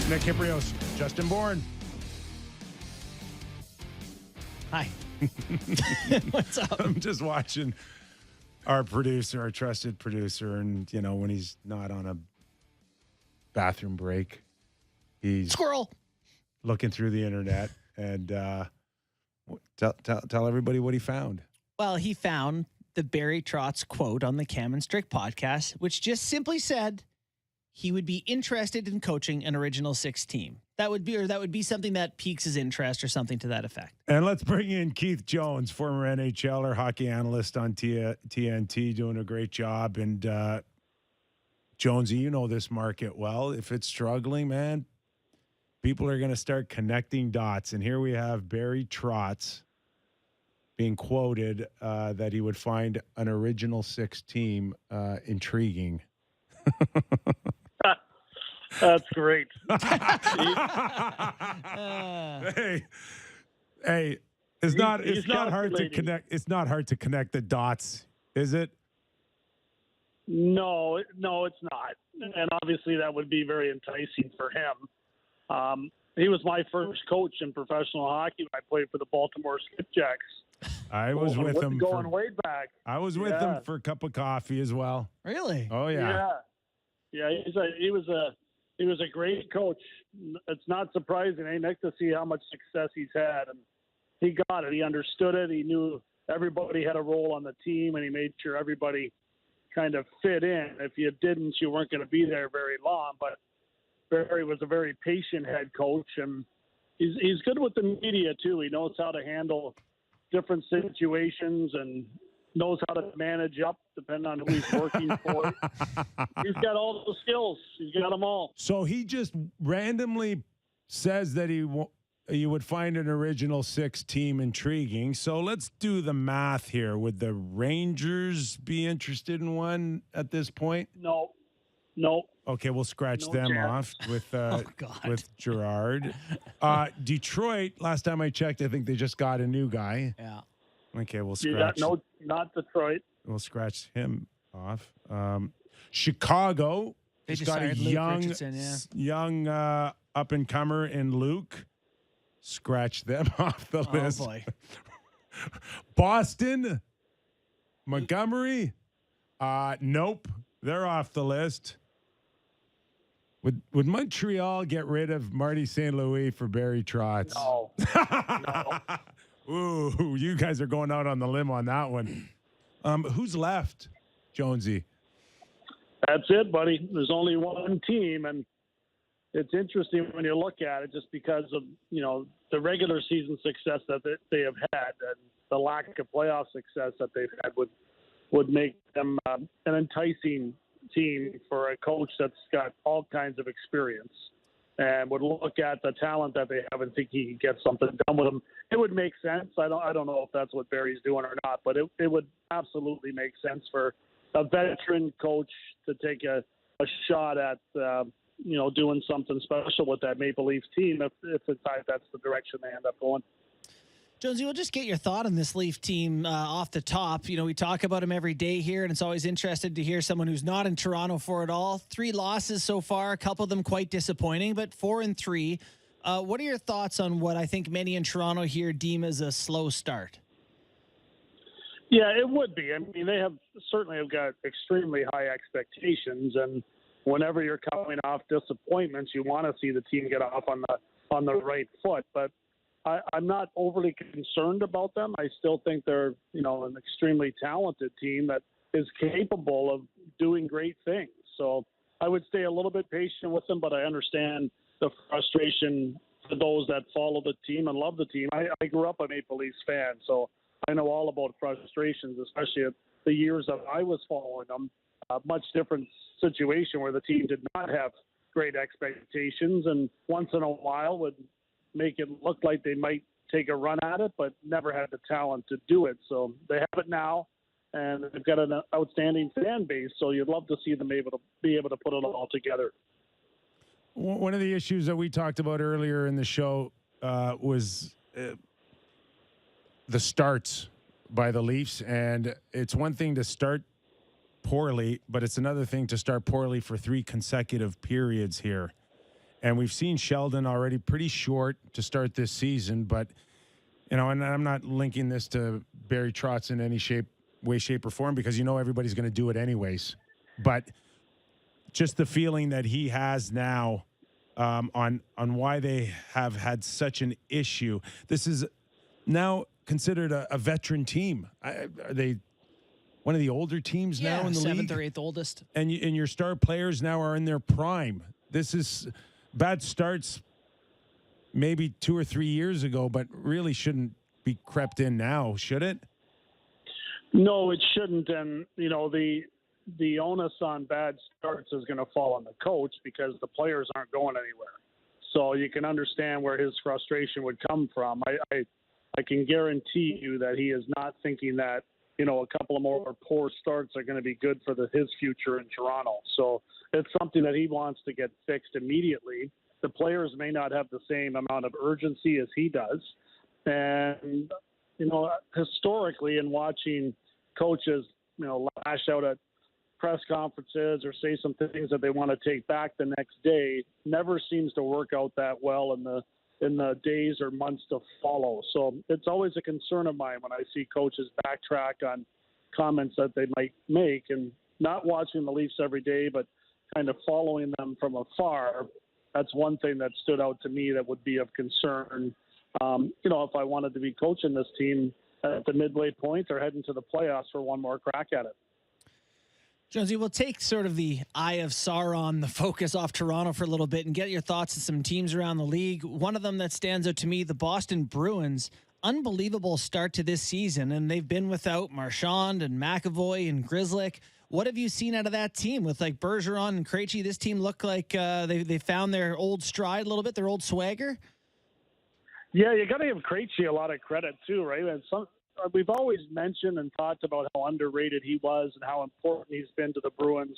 Nick Kypreos, Justin Bourne. Hi. What's up? I'm just watching our producer, our trusted producer, and, you know, when he's not on a bathroom break, he's Squirrel. looking through the internet and tell everybody what he found. Well, he found the Barry Trotz quote on the Cam and Strick podcast, which just simply said he would be interested in coaching an Original Six team. That would be something that piques his interest or something to that effect. And let's bring in Keith Jones, former NHLer, hockey analyst on TNT, doing a great job. And Jonesy, you know this market well. If it's struggling, man, people are going to start connecting dots. And here we have Barry Trotz being quoted that he would find an Original Six team intriguing. That's great. Hey, it's not not hard to relating. connect. It's not hard to connect the dots, is it? No, it's not. And obviously that would be very enticing for him. He was my first coach in professional hockey when I played for the Baltimore Skipjacks. I was with him going way back. I was with him for a cup of coffee as well. Really? Oh yeah. Yeah. He was a great coach. It's not surprising, Nick, to see how much success he's had. And he got it. He understood it. He knew everybody had a role on the team, and he made sure everybody kind of fit in. If you didn't, you weren't going to be there very long. But Barry was a very patient head coach, and he's good with the media too. He knows how to handle different situations and knows how to manage up depending on who he's working for. He's got all the skills. He's got them all. So he just randomly says that you would find an Original Six team intriguing. So let's do the math here. Would the Rangers be interested in one at this point? No. Okay, we'll scratch No them chance. off with Gerard. Detroit, last time I checked, I think they just got a new guy. Yeah. Okay, we'll You got scratch. not Detroit. We'll scratch him off. Chicago. They He's just got a hired Luke Richardson, young up and comer in Luke. Scratch them off the list. Oh boy. Boston, Montgomery. Nope, they're off the list. Would Montreal get rid of Marty St. Louis for Barry Trotz? No. Ooh, you guys are going out on the limb on that one. Who's left, Jonesy? That's it, buddy. There's only one team, and it's interesting when you look at it just because of, the regular season success that they have had and the lack of playoff success that they've had would make them an enticing team for a coach that's got all kinds of experience and would look at the talent that they have and think he can get something done with them. It would make sense. I don't know if that's what Barry's doing or not, but it would absolutely make sense for a veteran coach to take a shot at doing something special with that Maple Leafs team if in fact that's the direction they end up going. Jonesy, we'll just get your thought on this Leaf team off the top. We talk about them every day here, and it's always interesting to hear someone who's not in Toronto for it all. 3 losses so far, a couple of them quite disappointing, but 4-3. What are your thoughts on what I think many in Toronto here deem as a slow start? Yeah, it would be. I mean, they certainly have got extremely high expectations, and whenever you're coming off disappointments, you want to see the team get off on the right foot. But I'm not overly concerned about them. I still think they're, an extremely talented team that is capable of doing great things. So I would stay a little bit patient with them, but I understand the frustration for those that follow the team and love the team. I grew up a Maple Leafs fan, so I know all about frustrations, especially at the years that I was following them. A much different situation where the team did not have great expectations and once in a while would make it look like they might take a run at it, but never had the talent to do it. So they have it now, and they've got an outstanding fan base. So you'd love to see them be able to put it all together. One of the issues that we talked about earlier in the show was the starts by the Leafs, and it's one thing to start poorly, but it's another thing to start poorly for 3 consecutive periods here. And we've seen Sheldon already pretty short to start this season, but, and I'm not linking this to Barry Trotz in any way, shape, or form, because everybody's going to do it anyways. But just the feeling that he has now on why they have had such an issue. This is now considered a veteran team. Are they one of the older teams now in the league? 7th or 8th oldest. And your star players now are in their prime. This is bad starts maybe 2 or 3 years ago, but really shouldn't be crept in now, should it? No, it shouldn't. And, the onus on bad starts is going to fall on the coach because the players aren't going anywhere. So you can understand where his frustration would come from. I can guarantee you that he is not thinking that, a couple of more poor starts are going to be good for his future in Toronto. So it's something that he wants to get fixed immediately. The players may not have the same amount of urgency as he does. And, historically, in watching coaches, lash out at press conferences or say some things that they want to take back the next day, never seems to work out that well in the days or months to follow. So it's always a concern of mine when I see coaches backtrack on comments that they might make, and not watching the Leafs every day, but kind of following them from afar. That's one thing that stood out to me that would be of concern. If I wanted to be coaching this team at the midway point or heading to the playoffs for one more crack at it. Jonesy, we'll take sort of the eye of Sauron, the focus off Toronto for a little bit, and get your thoughts on some teams around the league. One of them that stands out to me, the Boston Bruins. Unbelievable start to this season, and they've been without Marchand and McAvoy and Grzelcyk. What have you seen out of that team with like Bergeron and Krejci? This team looked like they found their old stride a little bit, their old swagger. Yeah, you got to give Krejci a lot of credit too, right? And we've always mentioned and talked about how underrated he was and how important he's been to the Bruins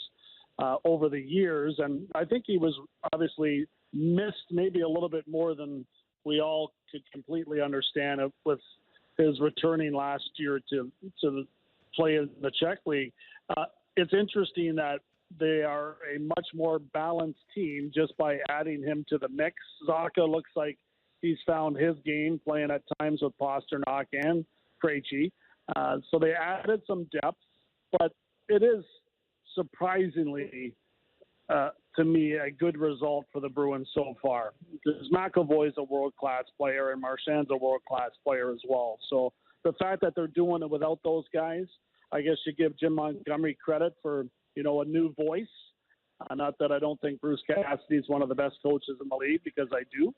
over the years. And I think he was obviously missed maybe a little bit more than we all could completely understand with his returning last year to play in the Czech League. It's interesting that they are a much more balanced team just by adding him to the mix. Zacha looks like he's found his game playing at times with Pasternak and Krejci. So they added some depth, but it is surprisingly, to me, a good result for the Bruins so far. Because McAvoy's a world-class player and Marchand's a world-class player as well. So the fact that they're doing it without those guys, I guess you give Jim Montgomery credit for, a new voice. Not that I don't think Bruce Cassidy is one of the best coaches in the league, because I do.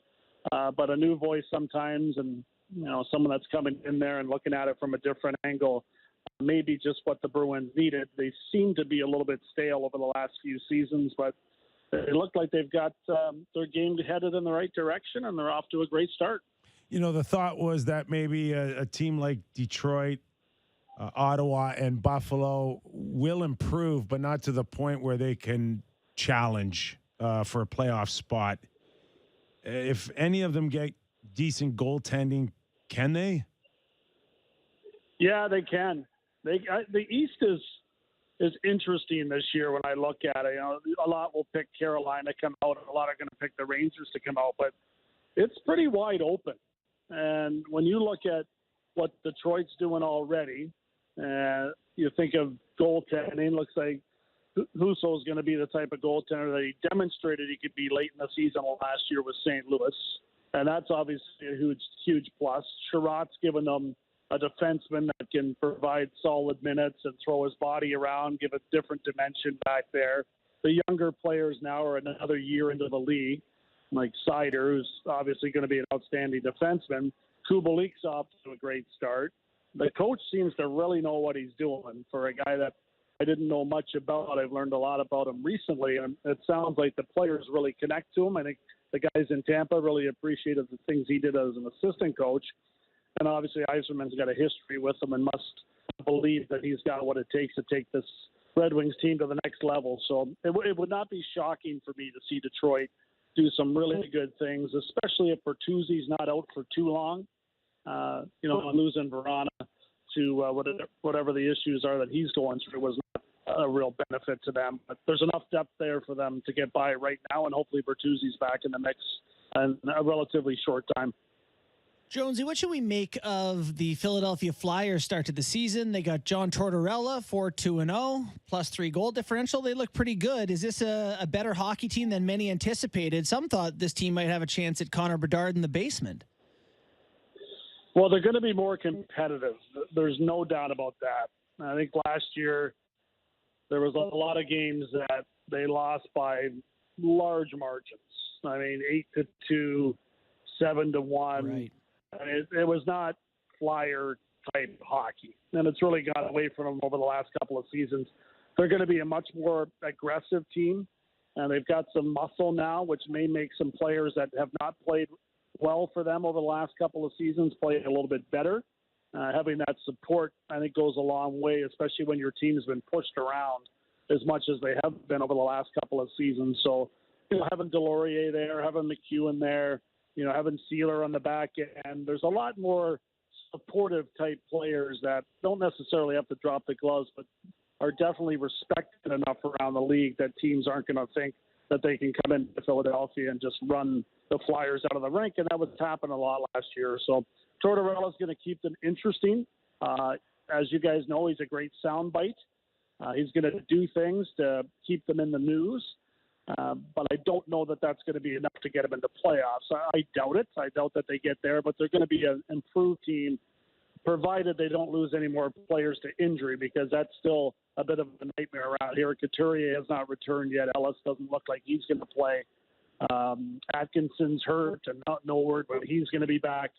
But a new voice sometimes, and someone that's coming in there and looking at it from a different angle, maybe just what the Bruins needed. They seem to be a little bit stale over the last few seasons, but they look like they've got their game headed in the right direction, and they're off to a great start. The thought was that maybe a team like Detroit, Ottawa, and Buffalo will improve, but not to the point where they can challenge for a playoff spot. If any of them get decent goaltending, can they? Yeah, they can. The East is interesting this year when I look at it. A lot will pick Carolina to come out, a lot are going to pick the Rangers to come out, but it's pretty wide open. And when you look at what Detroit's doing already, you think of goaltending, looks like Husso is going to be the type of goaltender that he demonstrated he could be late in the season last year with St. Louis. And that's obviously a huge plus. Sherratt's given them a defenseman that can provide solid minutes and throw his body around, give a different dimension back there. The younger players now are another year into the league, like Seider, who's obviously going to be an outstanding defenseman. Kubalik's off to a great start. The coach seems to really know what he's doing for a guy that I didn't know much about. I've learned a lot about him recently, and it sounds like the players really connect to him. I think the guys in Tampa really appreciated the things he did as an assistant coach. And obviously Yzerman's got a history with him and must believe that he's got what it takes to take this Red Wings team to the next level. So it would not be shocking for me to see Detroit do some really good things, especially if Bertuzzi's not out for too long. and losing Verana to whatever the issues are that he's going through was not a real benefit to them. But there's enough depth there for them to get by right now, and hopefully Bertuzzi's back in the mix in a relatively short time. Jonesy, what should we make of the Philadelphia Flyers start to the season? They got John Tortorella, 4-2-0, +3 goal differential. They look pretty good. Is this a better hockey team than many anticipated? Some thought this team might have a chance at Connor Bedard in the basement. Well, they're going to be more competitive. There's no doubt about that. I think last year there was a lot of games that they lost by large margins. I mean, 8-2, 7-1. Right. It was not Flyer-type hockey, and it's really got away from them over the last couple of seasons. They're going to be a much more aggressive team, and they've got some muscle now, which may make some players that have not played well for them over the last couple of seasons play a little bit better. Having that support, I think, goes a long way, especially when your team's been pushed around as much as they have been over the last couple of seasons. So, having Delorier there, having McEwen there, having Sealer on the back end, there's a lot more supportive type players that don't necessarily have to drop the gloves, but are definitely respected enough around the league that teams aren't going to think that they can come into Philadelphia and just run the Flyers out of the rink, and that was happening a lot last year. So Tortorella's going to keep them interesting. As you guys know, he's a great soundbite. He's going to do things to keep them in the news. But I don't know that that's going to be enough to get them into playoffs. I doubt it. I doubt that they get there, but they're going to be an improved team, provided they don't lose any more players to injury, because that's still a bit of a nightmare around here. Couturier has not returned yet. Ellis doesn't look like he's going to play. Atkinson's hurt and not no word, but he's going to be back.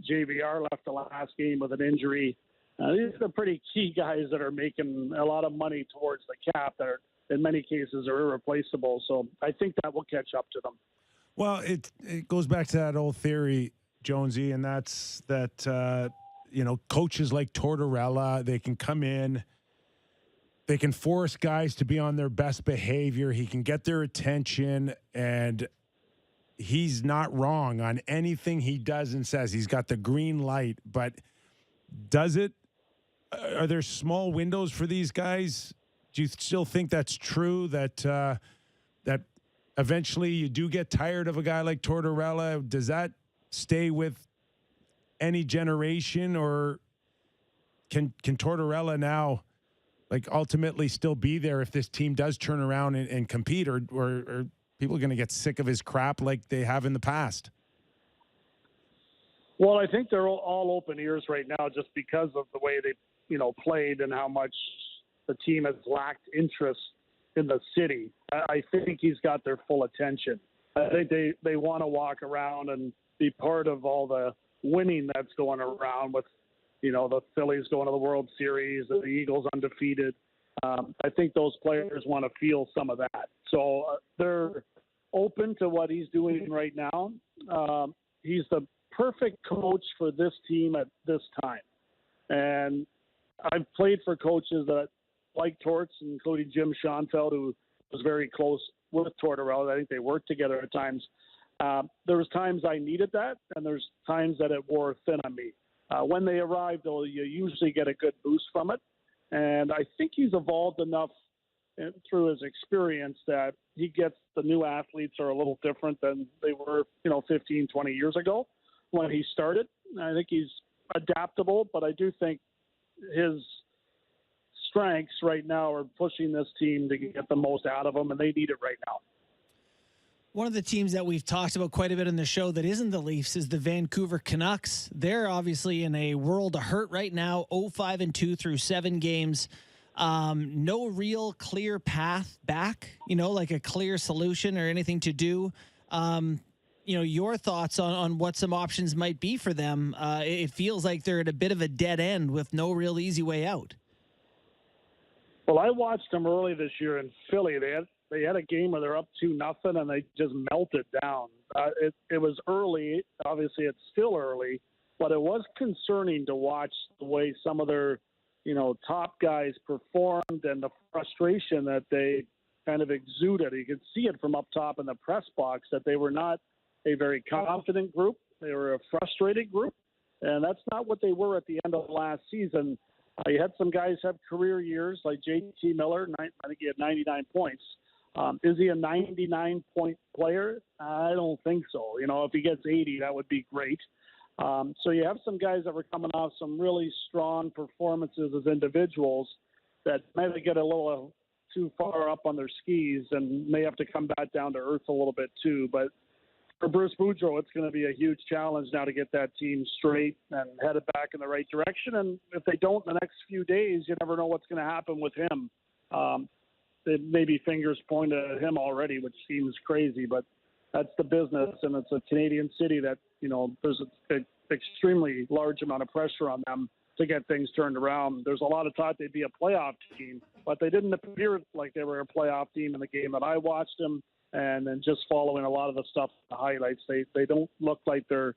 JVR left the last game with an injury. These are pretty key guys that are making a lot of money towards the cap that are, in many cases, are irreplaceable. So I think that will catch up to them. Well, it goes back to that old theory, Jonesy, and that's that, coaches like Tortorella, they can come in, they can force guys to be on their best behavior. He can get their attention, and he's not wrong on anything he does and says. He's got the green light, but are there small windows for these guys? Do you still think that's true, that that eventually you do get tired of a guy like Tortorella? Does that stay with any generation, or can Tortorella now, ultimately still be there if this team does turn around and compete, or people are going to get sick of his crap like they have in the past? Well, I think they're all open ears right now just because of the way they, played and how much the team has lacked interest in the city. I think he's got their full attention. I think they want to walk around and be part of all the winning that's going around with, the Phillies going to the World Series, the Eagles undefeated. I think those players want to feel some of that. So they're open to what he's doing right now. He's the perfect coach for this team at this time. And I've played for coaches that like Torts, including Jim Schoenfeld, who was very close with Tortorella. I think they worked together at times. There was times I needed that, and there's times that it wore thin on me. When they arrive, though, you usually get a good boost from it. And I think he's evolved enough through his experience that he gets the new athletes are a little different than they were, 15, 20 years ago when he started. I think he's adaptable, but I do think his strengths right now are pushing this team to get the most out of them, and they need it right now. One of the teams that we've talked about quite a bit in the show that isn't the Leafs is the Vancouver Canucks. They're obviously in a world of hurt right now, 0-5-2 through 7 games. No real clear path back, like a clear solution or anything to do. Your thoughts on what some options might be for them. It feels like they're at a bit of a dead end with no real easy way out. Well, I watched them early this year in Philly. They had a game where they're up 2-0 and they just melted down. It was early. Obviously, it's still early, but it was concerning to watch the way some of their, top guys performed and the frustration that they kind of exuded. You could see it from up top in the press box that they were not a very confident group. They were a frustrated group. And that's not what they were at the end of last season. You had some guys have career years like J.T. Miller. I think he had 99 points. Is he a 99-point player? I don't think so. If he gets 80, that would be great. So you have some guys that were coming off some really strong performances as individuals that maybe get a little too far up on their skis and may have to come back down to earth a little bit too. But for Bruce Boudreau, it's going to be a huge challenge now to get that team straight and headed back in the right direction. And if they don't in the next few days, you never know what's going to happen with him. Maybe fingers pointed at him already, which seems crazy, but that's the business, and it's a Canadian city that, there's an extremely large amount of pressure on them to get things turned around. There's a lot of talk they'd be a playoff team, but they didn't appear like they were a playoff team in the game that I watched them. And then just following a lot of the stuff, the highlights, they don't look like they're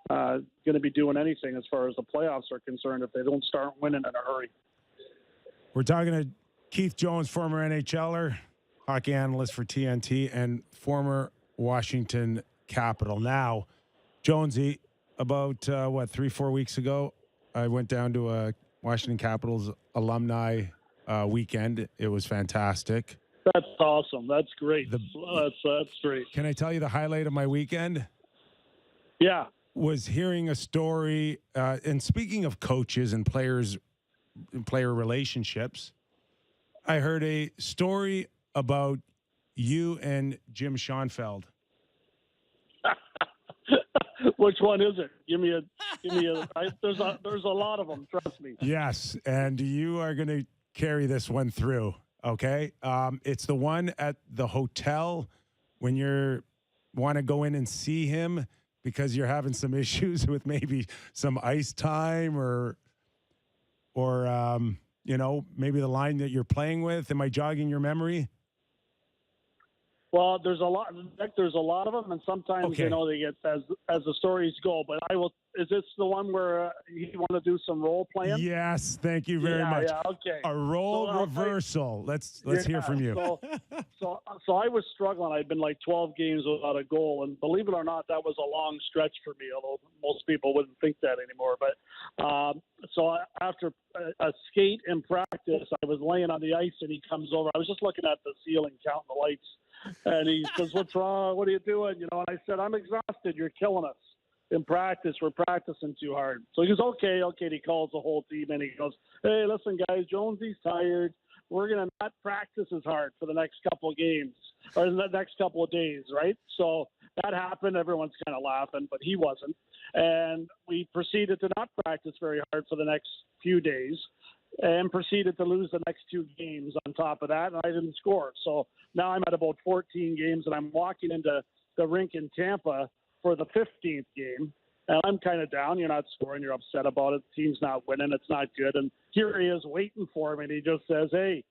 going to be doing anything as far as the playoffs are concerned if they don't start winning in a hurry. We're talking to Keith Jones, former NHLer, hockey analyst for TNT, and former Washington Capital. Now, Jonesy, about 3-4 weeks ago, I went down to a Washington Capitals alumni weekend. It was fantastic. That's awesome. That's great. That's great. Can I tell you the highlight of my weekend? Yeah. Was hearing a story, and speaking of coaches and players and player relationships, I heard a story about you and Jim Schoenfeld. Which one is it? Give me a. There's a lot of them. Trust me. Yes, and you are going to carry this one through. Okay, it's the one at the hotel when you want to go in and see him because you're having some issues with maybe some ice time or maybe the line that you're playing with. Am I jogging your memory? Well, there's a lot. There's a lot of them, and sometimes they get as the stories go. But I will. Is this the one where you want to do some role playing? Yes, thank you very much. Yeah, okay. A role reversal. Let's hear from you. So I was struggling. I'd been like 12 games without a goal, and believe it or not, that was a long stretch for me. Although most people wouldn't think that anymore. But so after a skate in practice, I was laying on the ice, and he comes over. I was just looking at the ceiling, counting the lights. And he says, "What's wrong? What are you doing?" And I said, "I'm exhausted. You're killing us in practice. We're practicing too hard." So he goes, okay. And he calls the whole team and he goes, "Hey, listen, guys, Jonesy's tired. We're going to not practice as hard for the next couple of games or the next couple of days, right?" So that happened. Everyone's kind of laughing, but he wasn't. And we proceeded to not practice very hard for the next few days and proceeded to lose the next 2 games on top of that, and I didn't score. So now I'm at about 14 games, and I'm walking into the rink in Tampa for the 15th game, and I'm kind of down. You're not scoring. You're upset about it. The team's not winning. It's not good. And here he is waiting for me, and he just says, "Hey,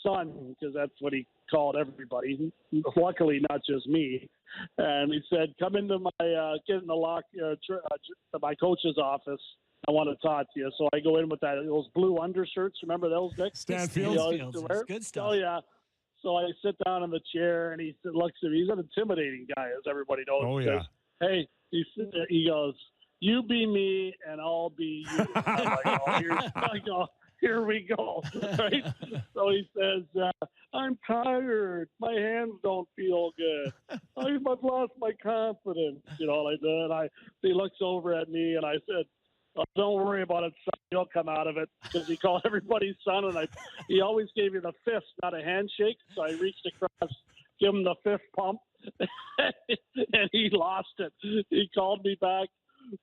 son," because that's what he called everybody, luckily not just me. And he said, "Come into my get in the lock my coach's office. I want to talk to you." So I go in with those blue undershirts. Remember those, Nick? Stanfield's. Good stuff. Oh, yeah. So I sit down in the chair, and he looks at me. He's an intimidating guy, as everybody knows. Oh, he yeah. says, "Hey," he goes, "you be me, and I'll be you." I go, here we go. Right? So he says, "I'm tired. My hands don't feel good. I've lost my confidence." Like that. He looks over at me, and I said, "Oh, don't worry about it, son. You'll come out of it," because he called everybody son, and he always gave you the fist, not a handshake. So I reached across, give him the fist pump, and he lost it. He called me back,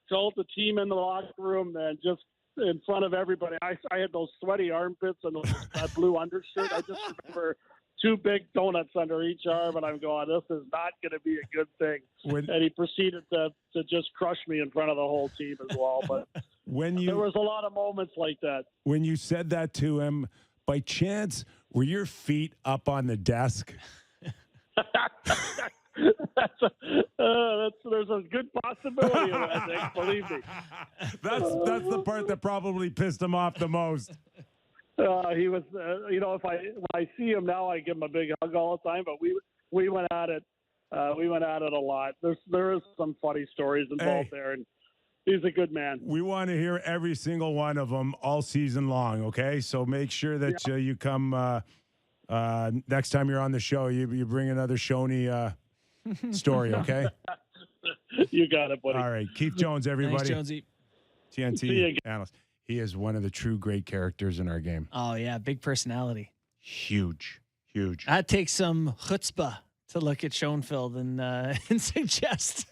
called the team in the locker room, and just in front of everybody. I had those sweaty armpits and that blue undershirt. I just remember 2 big donuts under each arm, and I'm going, this is not going to be a good thing. And he proceeded to just crush me in front of the whole team as well. But there was a lot of moments like that. When you said that to him, by chance, were your feet up on the desk? There's a good possibility of that, Nick, believe me. That's the part that probably pissed him off the most. He was, when I see him now, I give him a big hug all the time. But we went at it. We went at it a lot. There is some funny stories involved there, and He's a good man. We want to hear every single one of them all season long, okay? So make sure that you come next time you're on the show, you bring another Shoney story, okay? You got it, buddy. All right. Keith Jones, everybody. Thanks, Jonesy. See you TNT again. analyst. He is one of the true great characters in our game. Oh, yeah. Big personality. Huge. That takes some chutzpah to look at Schoenfeld and suggest.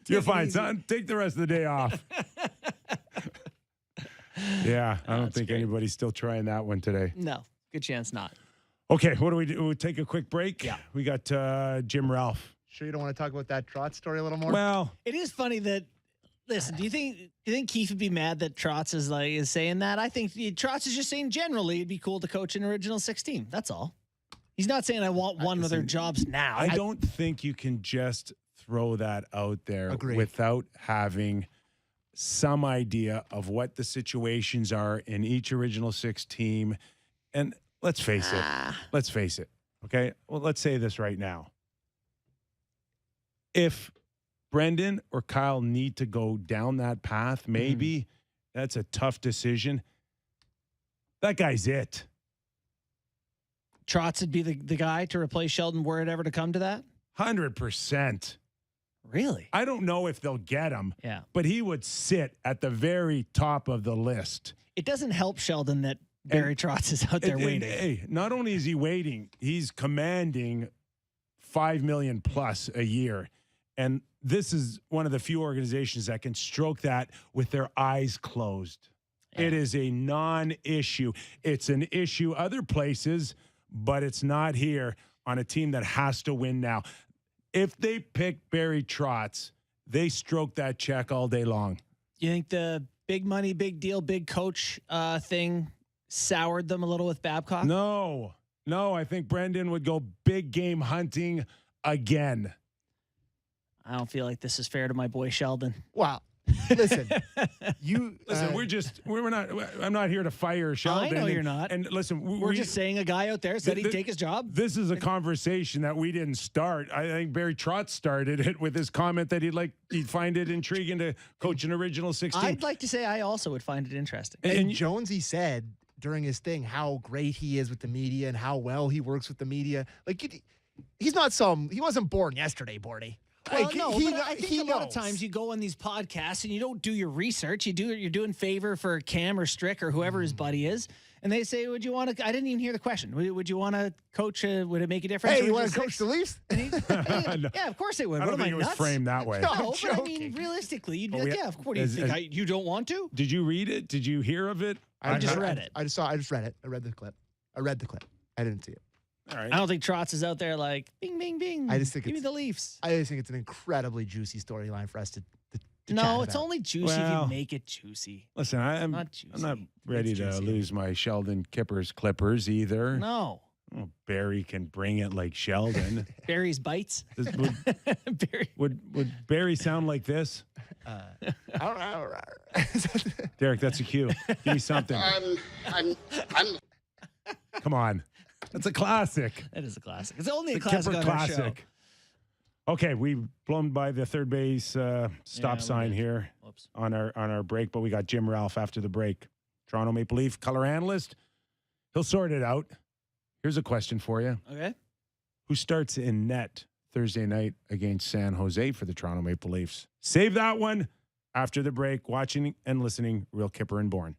You're fine, son. Take the rest of the day off. Yeah, I don't think anybody's still trying that one today. No, good chance not. Okay, what do we do? We'll take a quick break. Yeah. We got Jim Ralph. Sure you don't want to talk about that Trotz story a little more? Well, It is funny that. Listen, do you think Keith would be mad that Trotz is saying that? I think Trotz is just saying generally it'd be cool to coach an original 16. That's all. He's not saying I want one of their jobs now. I don't think you can just throw that out there Agreed. without having some idea of what the situations are in each original 6 team. And let's face it. Okay. Well, let's say this right now. If Brendan or Kyle need to go down that path, maybe that's a tough decision. That guy's it. Trotz would be the guy to replace Sheldon were it ever to come to that? 100%. Really? I don't know if they'll get him, Yeah. but he would sit at the very top of the list. It doesn't help Sheldon that Barry Trotz is out there waiting. Hey, not only is he waiting, he's commanding $5 million plus a year. And this is one of the few organizations that can stroke that with their eyes closed. Yeah. It is a non-issue. It's an issue other places, but it's not here on a team that has to win now. If they pick Barry Trotz, they stroke that check all day long. You think the big money, big deal, big coach thing soured them a little with Babcock? No, I think Brendan would go big game hunting again. I don't feel like this is fair to my boy Sheldon. Wow. Listen, we're not. I'm not here to fire Sheldon. I know you're not. And listen, We're just saying a guy out there said he'd take his job. This is a conversation that we didn't start. I think Barry Trotz started it with his comment that he'd find it intriguing to coach an original 16. I'd like to say I also would find it interesting. and Jonesy said during his thing how great he is with the media and how well he works with the media. Like he wasn't born yesterday, Borny. Well, Like, no, he, but I think he a lot of knows. times you go on these podcasts and you don't do your research. You're doing favor for Cam or Strick or whoever his buddy is, and they say, "Would you want to?" I didn't even hear the question. Would you want to coach? Would it make a difference? Hey, you Original want to coach six? the Leafs? No. Yeah, of course they would. I What don't am I think it was nuts? framed that way. No. No, but I joking. mean, realistically, you'd be Well, like, we- "Yeah, of course." What do you think? You don't want to? Did you read it? Did you hear of it? I just read it. I just read it. I read the clip. I didn't see it. All right. I don't think Trotz is out there like, "Bing, bing, bing." I just think give me it's- the Leafs. I just think it's an incredibly juicy storyline for us to chat No, it's about. only juicy if Well, you make it juicy. Listen, I'm Not not juicy. ready It's to juicy. lose my Sheldon Kippers Clippers either. No, Oh, Barry can bring it like Sheldon. Barry's bites. Barry. Would Barry sound like this? I don't know. Derek, that's a cue. Give me something. I'm Come on. That's a classic. That is a classic. It's only a The classic Kipper on our show. classic. Okay, we've blown by the third base stop we sign did. here Whoops. on our break, but we got Jim Ralph after the break. Toronto Maple Leaf color analyst. He'll sort it out. Here's a question for you. Okay. Who starts in net Thursday night against San Jose for the Toronto Maple Leafs? Save that one after the break. Watching and listening, Real Kyper and Bourne.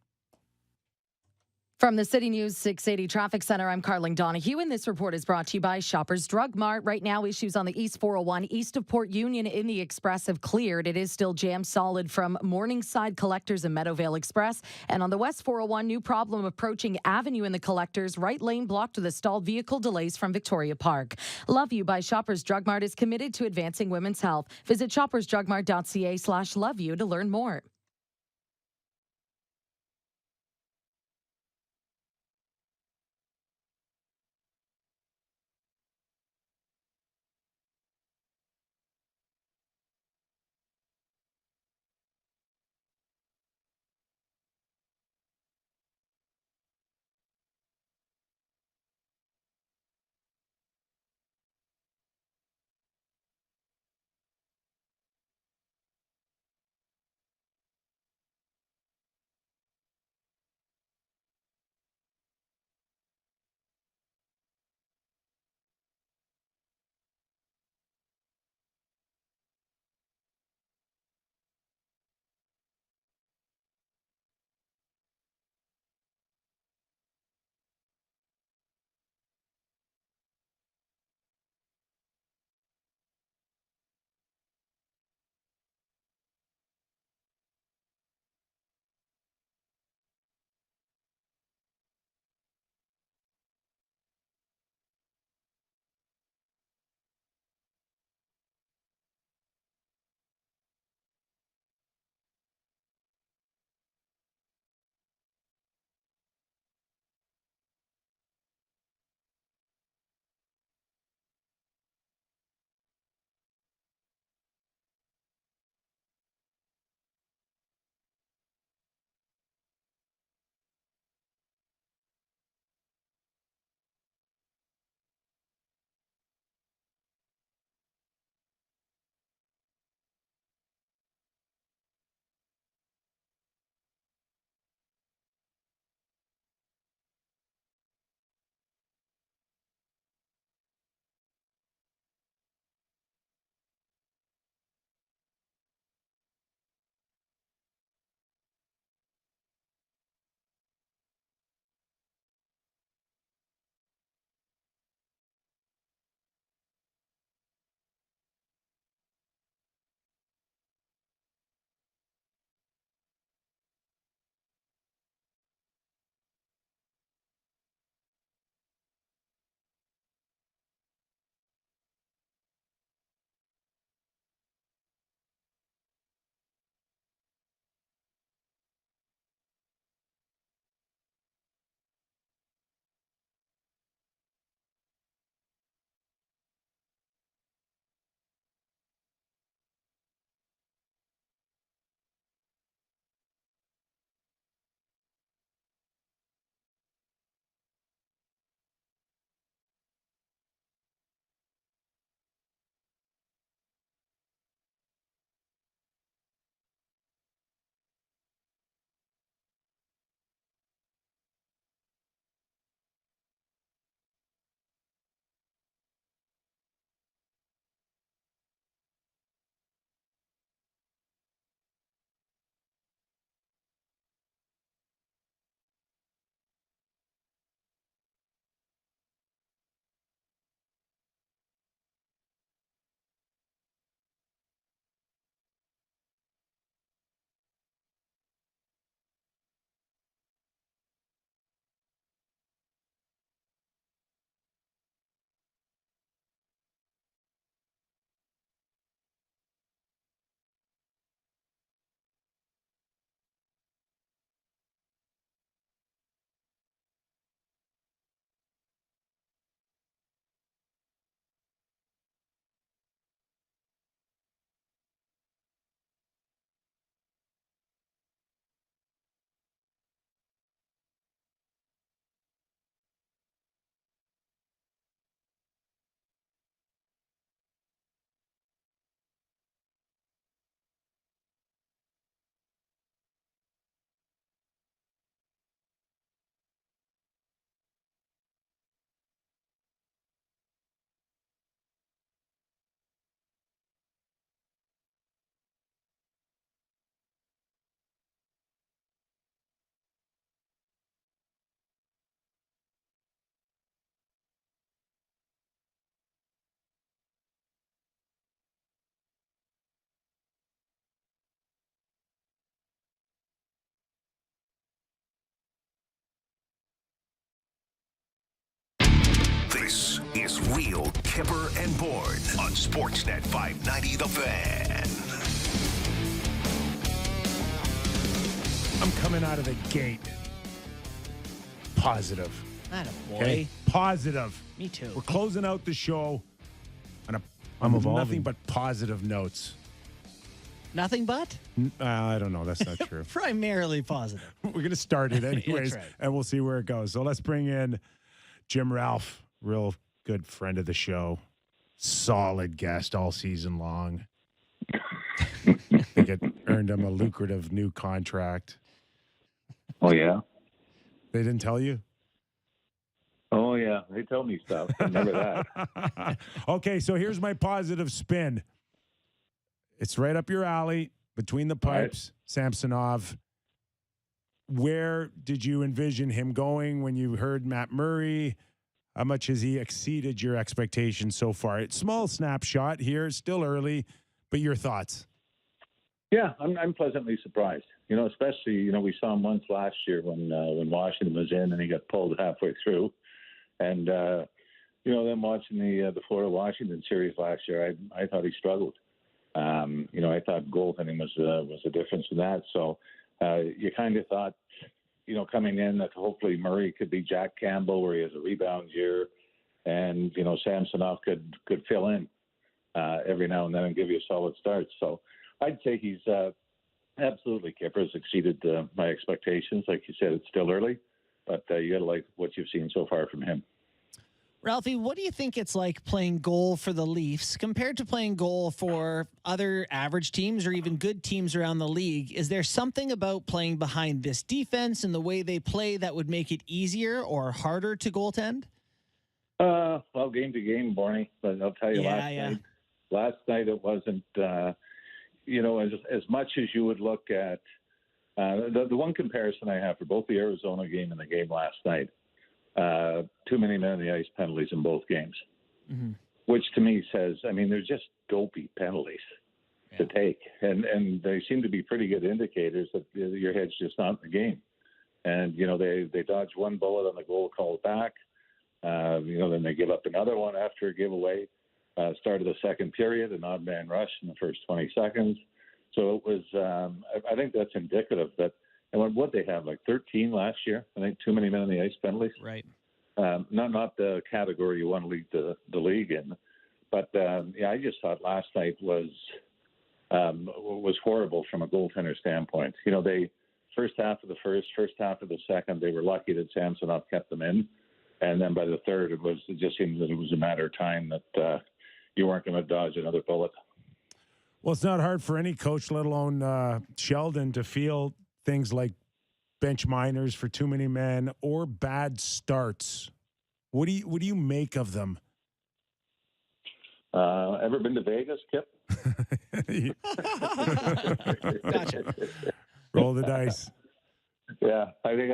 From the City News 680 Traffic Center, I'm Carling Donahue, and this report is brought to you by Shoppers Drug Mart. Right now, issues on the East 401 east of Port Union in the Express have cleared. It is still jammed solid from Morningside Collectors and Meadowvale Express. And on the West 401, new problem approaching Avenue in the Collectors. Right lane blocked with a stalled vehicle delays from Victoria Park. Love You by Shoppers Drug Mart is committed to advancing women's health. Visit shoppersdrugmart.ca/loveyou to learn more. is Real Kyper and Bourne on Sportsnet 590 The Fan. I'm coming out of the gate positive. Attaboy. Okay? Positive. Me too. We're closing out the show on I'm evolving. nothing but positive notes. Nothing but? I don't know. That's not true. Primarily positive. We're going to start it anyways, right. and we'll see where it goes. So let's bring in Jim Ralph, real good friend of the show, solid guest all season long. I think it earned him a lucrative new contract. Oh, yeah? They didn't tell you? Oh, yeah. They tell me stuff. Remember that. Okay, so here's my positive spin. It's right up your alley, between the pipes, Samsonov. Where did you envision him going when you heard Matt Murray? How much has he exceeded your expectations so far? It's small snapshot here, still early, but your thoughts? Yeah, I'm pleasantly surprised. You know, especially, you know, we saw him once last year when Washington was in and he got pulled halfway through. And, you know, then watching the Florida-Washington series last year, I thought he struggled. You know, I thought goaltending was a difference in that. So you kind of thought, you know, coming in that hopefully Murray could be Jack Campbell where he has a rebound year and, you know, Samsonov could fill in every now and then and give you a solid start. So I'd say he's absolutely, Kyper has exceeded my expectations. Like you said, it's still early, but you got to like what you've seen so far from him. Ralphie, what do you think it's like playing goal for the Leafs compared to playing goal for other average teams or even good teams around the league? Is there something about playing behind this defense and the way they play that would make it easier or harder to goaltend? Well, game to game, Barney, but I'll tell you last night it wasn't, you know, as much as you would look at the one comparison I have for both the Arizona game and the game last night, too many men on the ice penalties in both games, which to me says, I mean, they're just dopey penalties to take. And they seem to be pretty good indicators that your head's just not in the game. And, you know, they dodge one bullet on the goal called back. You know, then they give up another one after a giveaway. Start of the second period, an odd man rush in the first 20 seconds. So it was, I think that's indicative that, and what they have, like 13 last year, I think too many men on the ice penalties. Right. Not the category you want to lead the league in. But, yeah, I just thought last night was horrible from a goaltender standpoint. You know, they first half of the second, they were lucky that Samsonov kept them in. And then by the third, it just seemed that it was a matter of time that you weren't going to dodge another bullet. Well, it's not hard for any coach, let alone Sheldon, to feel things like bench minors for too many men or bad starts. What do you make of them? Ever been to Vegas, Kip? Gotcha. Roll the dice. Yeah, I think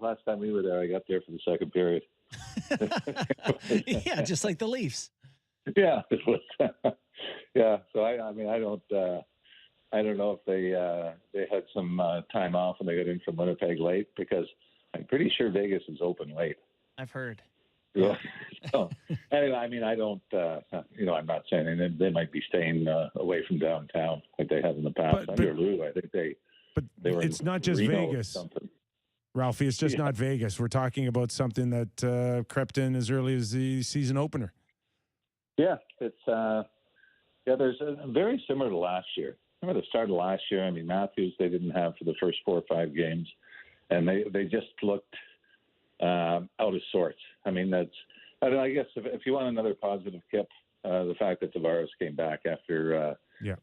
last time we were there, I got there for the second period. Yeah, just like the Leafs. Yeah, it was. Yeah, so I mean, I don't know if they had some time off and they got in from Winnipeg late because I'm pretty sure Vegas is open late. I've heard. Yeah. So anyway, I mean, I don't. You know, I'm not saying they might be staying away from downtown like they have in the past. Under Lou, I think they. But it's not just Vegas, Ralphie. It's just not Vegas. We're talking about something that crept in as early as the season opener. Yeah, it's there's very similar to last year. Remember the start of last year? I mean, Matthews they didn't have for the first 4 or 5 games, and they just looked out of sorts. I mean, I guess if you want another positive, Kip, the fact that Tavares came back after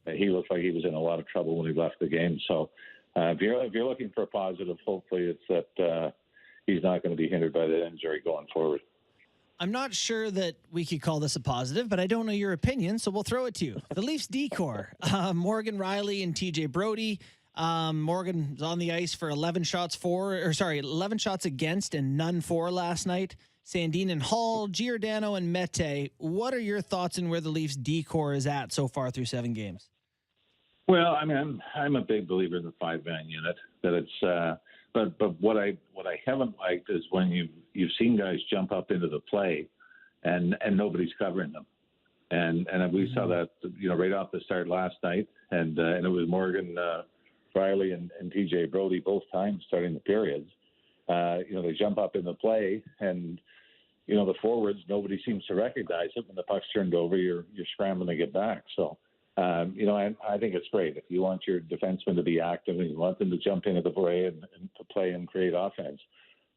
he looked like he was in a lot of trouble when he left the game. So if you're looking for a positive, hopefully it's that he's not going to be hindered by that injury going forward. I'm not sure that we could call this a positive, but I don't know your opinion, so we'll throw it to you. The Leafs decor, Morgan Riley and TJ Brody. Morgan's on the ice for 11 shots against and none for last night. Sandin and Hall, Giordano and Mete. What are your thoughts on where the Leafs decor is at so far through 7 games? Well, I mean, I'm a big believer in the 5-man unit. That it's, but what I haven't liked is when you've seen guys jump up into the play, and nobody's covering them. And we saw that, right off the start last night. And it was Morgan Riley and TJ Brody both times starting the periods. They jump up in the play, and the forwards, nobody seems to recognize it. When the puck's turned over, you're scrambling to get back. So, I think it's great. If you want your defensemen to be active and you want them to jump into the play and to play and create offense,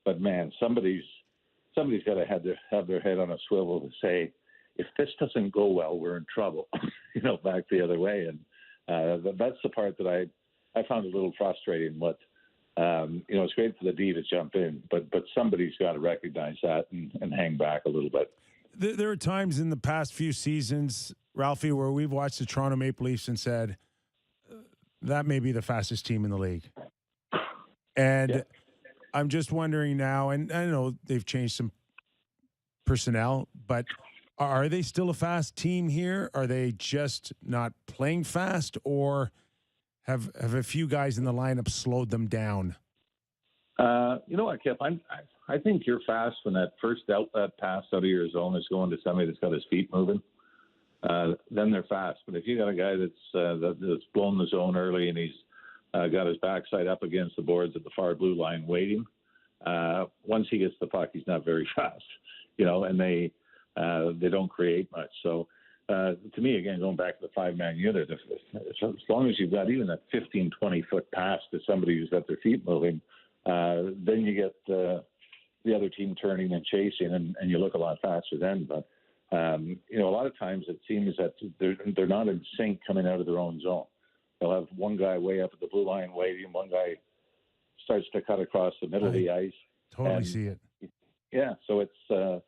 but man, somebody's got to have their head on a swivel to say, if this doesn't go well, we're in trouble. Back the other way, and that's the part that I found a little frustrating. But it's great for the D to jump in, but somebody's got to recognize that and hang back a little bit. There are times in the past few seasons, Ralphie, where we've watched the Toronto Maple Leafs and said, that may be the fastest team in the league. And yeah. I'm just wondering now, and I know they've changed some personnel, but are they still a fast team here? Are they just not playing fast, or have a few guys in the lineup slowed them down? You know what, Kip? I think you're fast when that first outlet pass out of your zone is going to somebody that's got his feet moving. Then they're fast. But if you got a guy that's blown the zone early and he's got his backside up against the boards at the far blue line waiting, once he gets the puck, he's not very fast. And they don't create much. So to me, again, going back to the 5-man unit, as long as you've got even that 15, 20-foot pass to somebody who's got their feet moving, then you get the other team turning and chasing, and you look a lot faster then. But, a lot of times it seems that they're not in sync coming out of their own zone. They'll have one guy way up at the blue line waiting, one guy starts to cut across the middle of the ice. Totally see it. Yeah, so it's,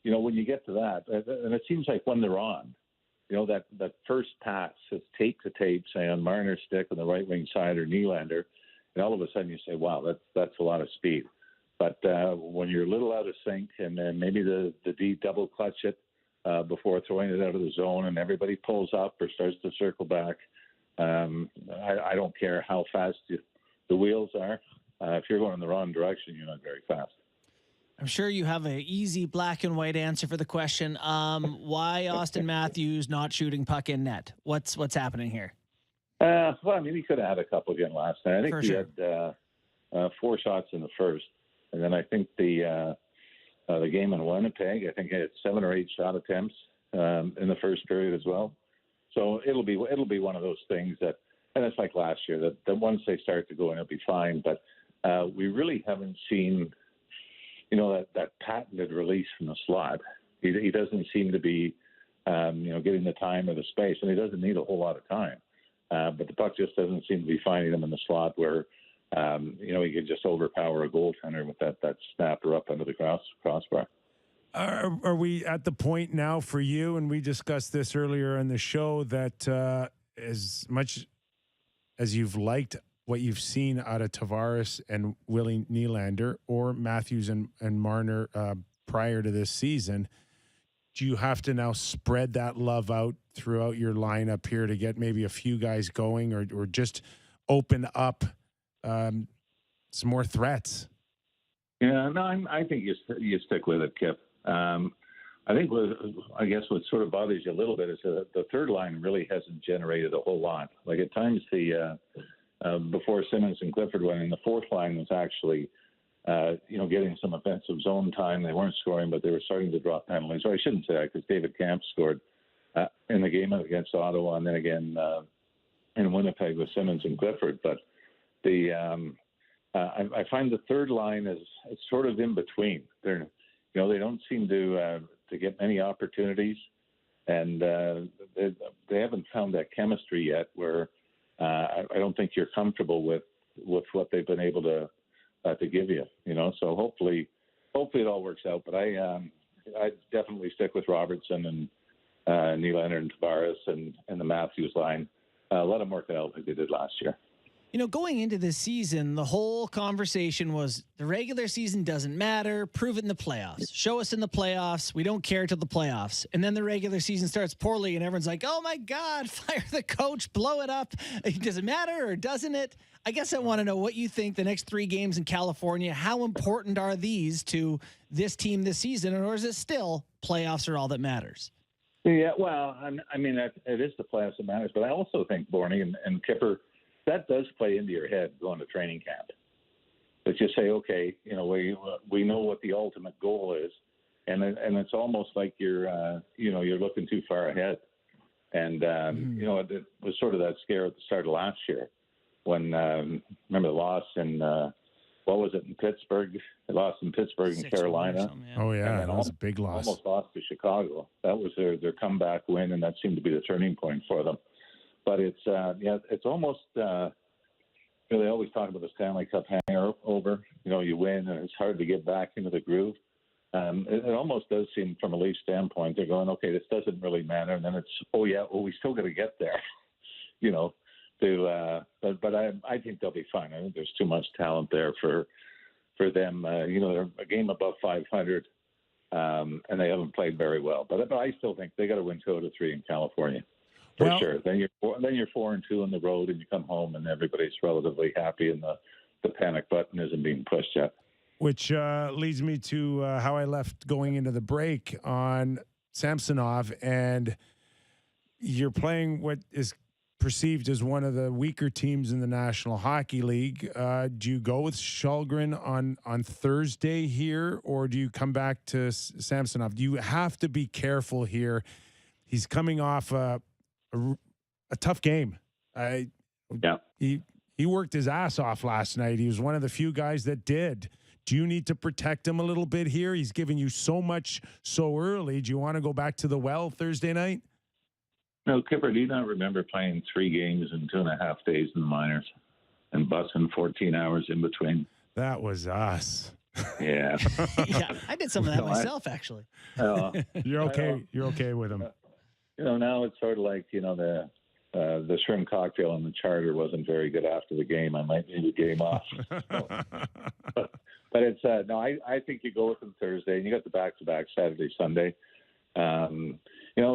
when you get to that, and it seems like when they're on, that first pass is tape to tape, say on Marner's stick on the right wing side or Nylander, and all of a sudden you say, wow, that's a lot of speed. But when you're a little out of sync, and then maybe the D double clutch it before throwing it out of the zone, and everybody pulls up or starts to circle back, I don't care how fast the wheels are. If you're going in the wrong direction, you're not very fast. I'm sure you have an easy black and white answer for the question. Why Austin Matthews not shooting puck in net? What's happening here? He could have had a couple again last night. I think he had 4 shots in the first, and then I think the game in Winnipeg, I think he had 7 or 8 shot attempts in the first period as well. So it'll be one of those things that, and it's like last year, that once they start to go in, it'll be fine. But we really haven't seen, that patented release from the slot. He doesn't seem to be, getting the time or the space, and he doesn't need a whole lot of time. But the puck just doesn't seem to be finding him in the slot where, he could just overpower a goaltender with that snapper up under the crossbar. Are we at the point now for you, and we discussed this earlier in the show, that as much as you've liked what you've seen out of Tavares and Willie Nylander or Matthews and Marner prior to this season, do you have to now spread that love out throughout your lineup here to get maybe a few guys going, or just open up some more threats? Yeah, no, I think you stick with it, Kip. I think what sort of bothers you a little bit is the third line really hasn't generated a whole lot. Like at times before Simmons and Clifford went in, the fourth line was actually getting some offensive zone time. They weren't scoring, but they were starting to drop penalties. Or I shouldn't say that, because David Camp scored in the game against Ottawa, and then again in Winnipeg with Simmons and Clifford. But I find the third line is sort of in between. They don't seem to get many opportunities, and they haven't found that chemistry yet where I don't think you're comfortable with what they've been able to give you. So hopefully it all works out. But I definitely stick with Robertson and Nylander and Tavares and the Matthews line. Let them work it out like they did last year. Going into this season, the whole conversation was the regular season doesn't matter. Prove it in the playoffs. Show us in the playoffs. We don't care till the playoffs. And then the regular season starts poorly, and everyone's like, oh, my God, fire the coach, blow it up. Does it matter or doesn't it? I guess I want to know what you think the next 3 games in California, how important are these to this team this season? Or is it still playoffs are all that matters. Yeah, well, I mean, it is the playoffs that matters, but I also think, Bourne and Kyper, that does play into your head going to training camp. But you say, okay, we know what the ultimate goal is, and it's almost like you're looking too far ahead. And it was sort of that scare at the start of last year when remember the loss in what was it in Pittsburgh? They lost in Pittsburgh and Carolina. Oh yeah, that was a big loss. Almost lost to Chicago. That was their comeback win, and that seemed to be the turning point for them. But it's almost. They always talk about the Stanley Cup hangover. You win, and it's hard to get back into the groove. It almost does seem, from a Leaf standpoint, they're going, okay, this doesn't really matter, and then it's, we still got to get there. But I think they'll be fine. I think there's too much talent there for them. They're a game above 500, and they haven't played very well. But I still think they got to win 2 out of 3 in California. For sure. Then you're 4-2 on the road, and you come home, and everybody's relatively happy, and the panic button isn't being pushed yet. Which leads me to how I left going into the break on Samsonov, and you're playing what is perceived as one of the weaker teams in the National Hockey League. Do you go with Källgren on Thursday here, or do you come back to Samsonov? You have to be careful here. He's coming off a tough game. He worked his ass off last night. He was one of the few guys that did. Do you need to protect him a little bit here? He's given you so much so early. Do you want to go back to the well Thursday night? No, Kyper, do you not remember playing 3 games in 2.5 days in the minors and busing 14 hours in between? That was us. Yeah. Yeah, I did some of that myself, actually. You're okay. You're okay with him. Now it's sort of like, the shrimp cocktail in the charter wasn't very good after the game. I might need a game off. But it's I think you go with them Thursday, and you got the back-to-back Saturday, Sunday.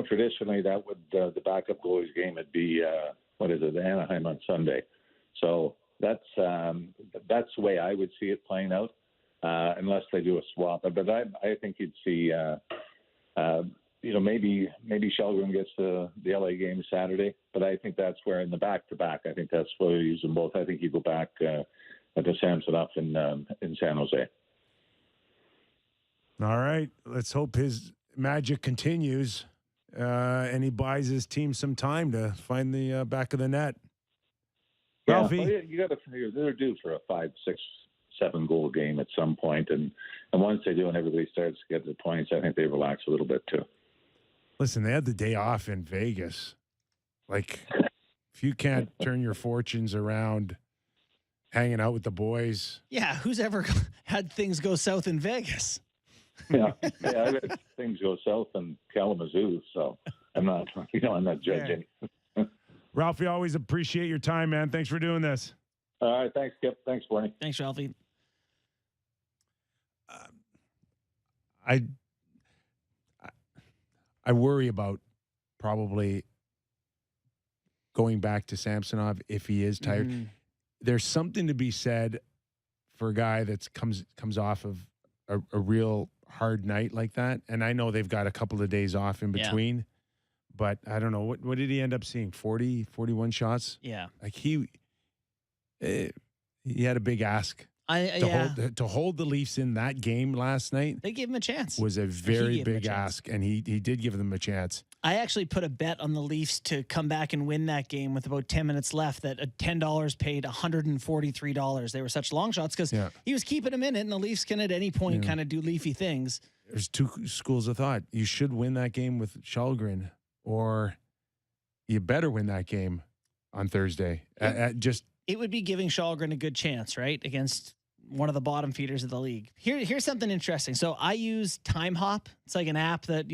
Traditionally that would the backup goalies game would be Anaheim on Sunday. So that's the way I would see it playing out, unless they do a swap. But I think you'd see. Maybe Källgren gets the LA game Saturday, but I think that's where in the back-to-back, I think that's where you use them both. I think you go back to Samsonov in San Jose. All right. Let's hope his magic continues, and he buys his team some time to find the back of the net. Yeah, Ralphie? well, you got to figure they're due for a 5, 6, 7 goal game at some point, and once they do and everybody starts to get the points, I think they relax a little bit too. Listen, they had the day off in Vegas. Like, if you can't turn your fortunes around hanging out with the boys. Yeah, who's ever had things go south in Vegas? Yeah, I've had things go south in Kalamazoo, so I'm not judging. Yeah. Ralphie, always appreciate your time, man. Thanks for doing this. All right, thanks, Kip. Thanks, Bourne. Thanks, Ralphie. I worry about probably going back to Samsonov if he is tired. Mm-hmm. There's something to be said for a guy that comes off of a real hard night like that. And I know they've got a couple of days off in between, but I don't know. What did he end up seeing? 40, 41 shots? Yeah. Like he had a big ask. To hold the Leafs in that game last night. They gave him a chance. Was a very big ask, and he did give them a chance. I actually put a bet on the Leafs to come back and win that game with about 10 minutes left that $10 paid $143. They were such long shots because he was keeping them in it, and the Leafs can at any point kind of do Leafy things. There's 2 schools of thought. You should win that game with Källgren, or you better win that game on Thursday. It would be giving Källgren a good chance, right, against one of the bottom feeders of the league. Here's something interesting. So I use Time Hop. It's like an app that,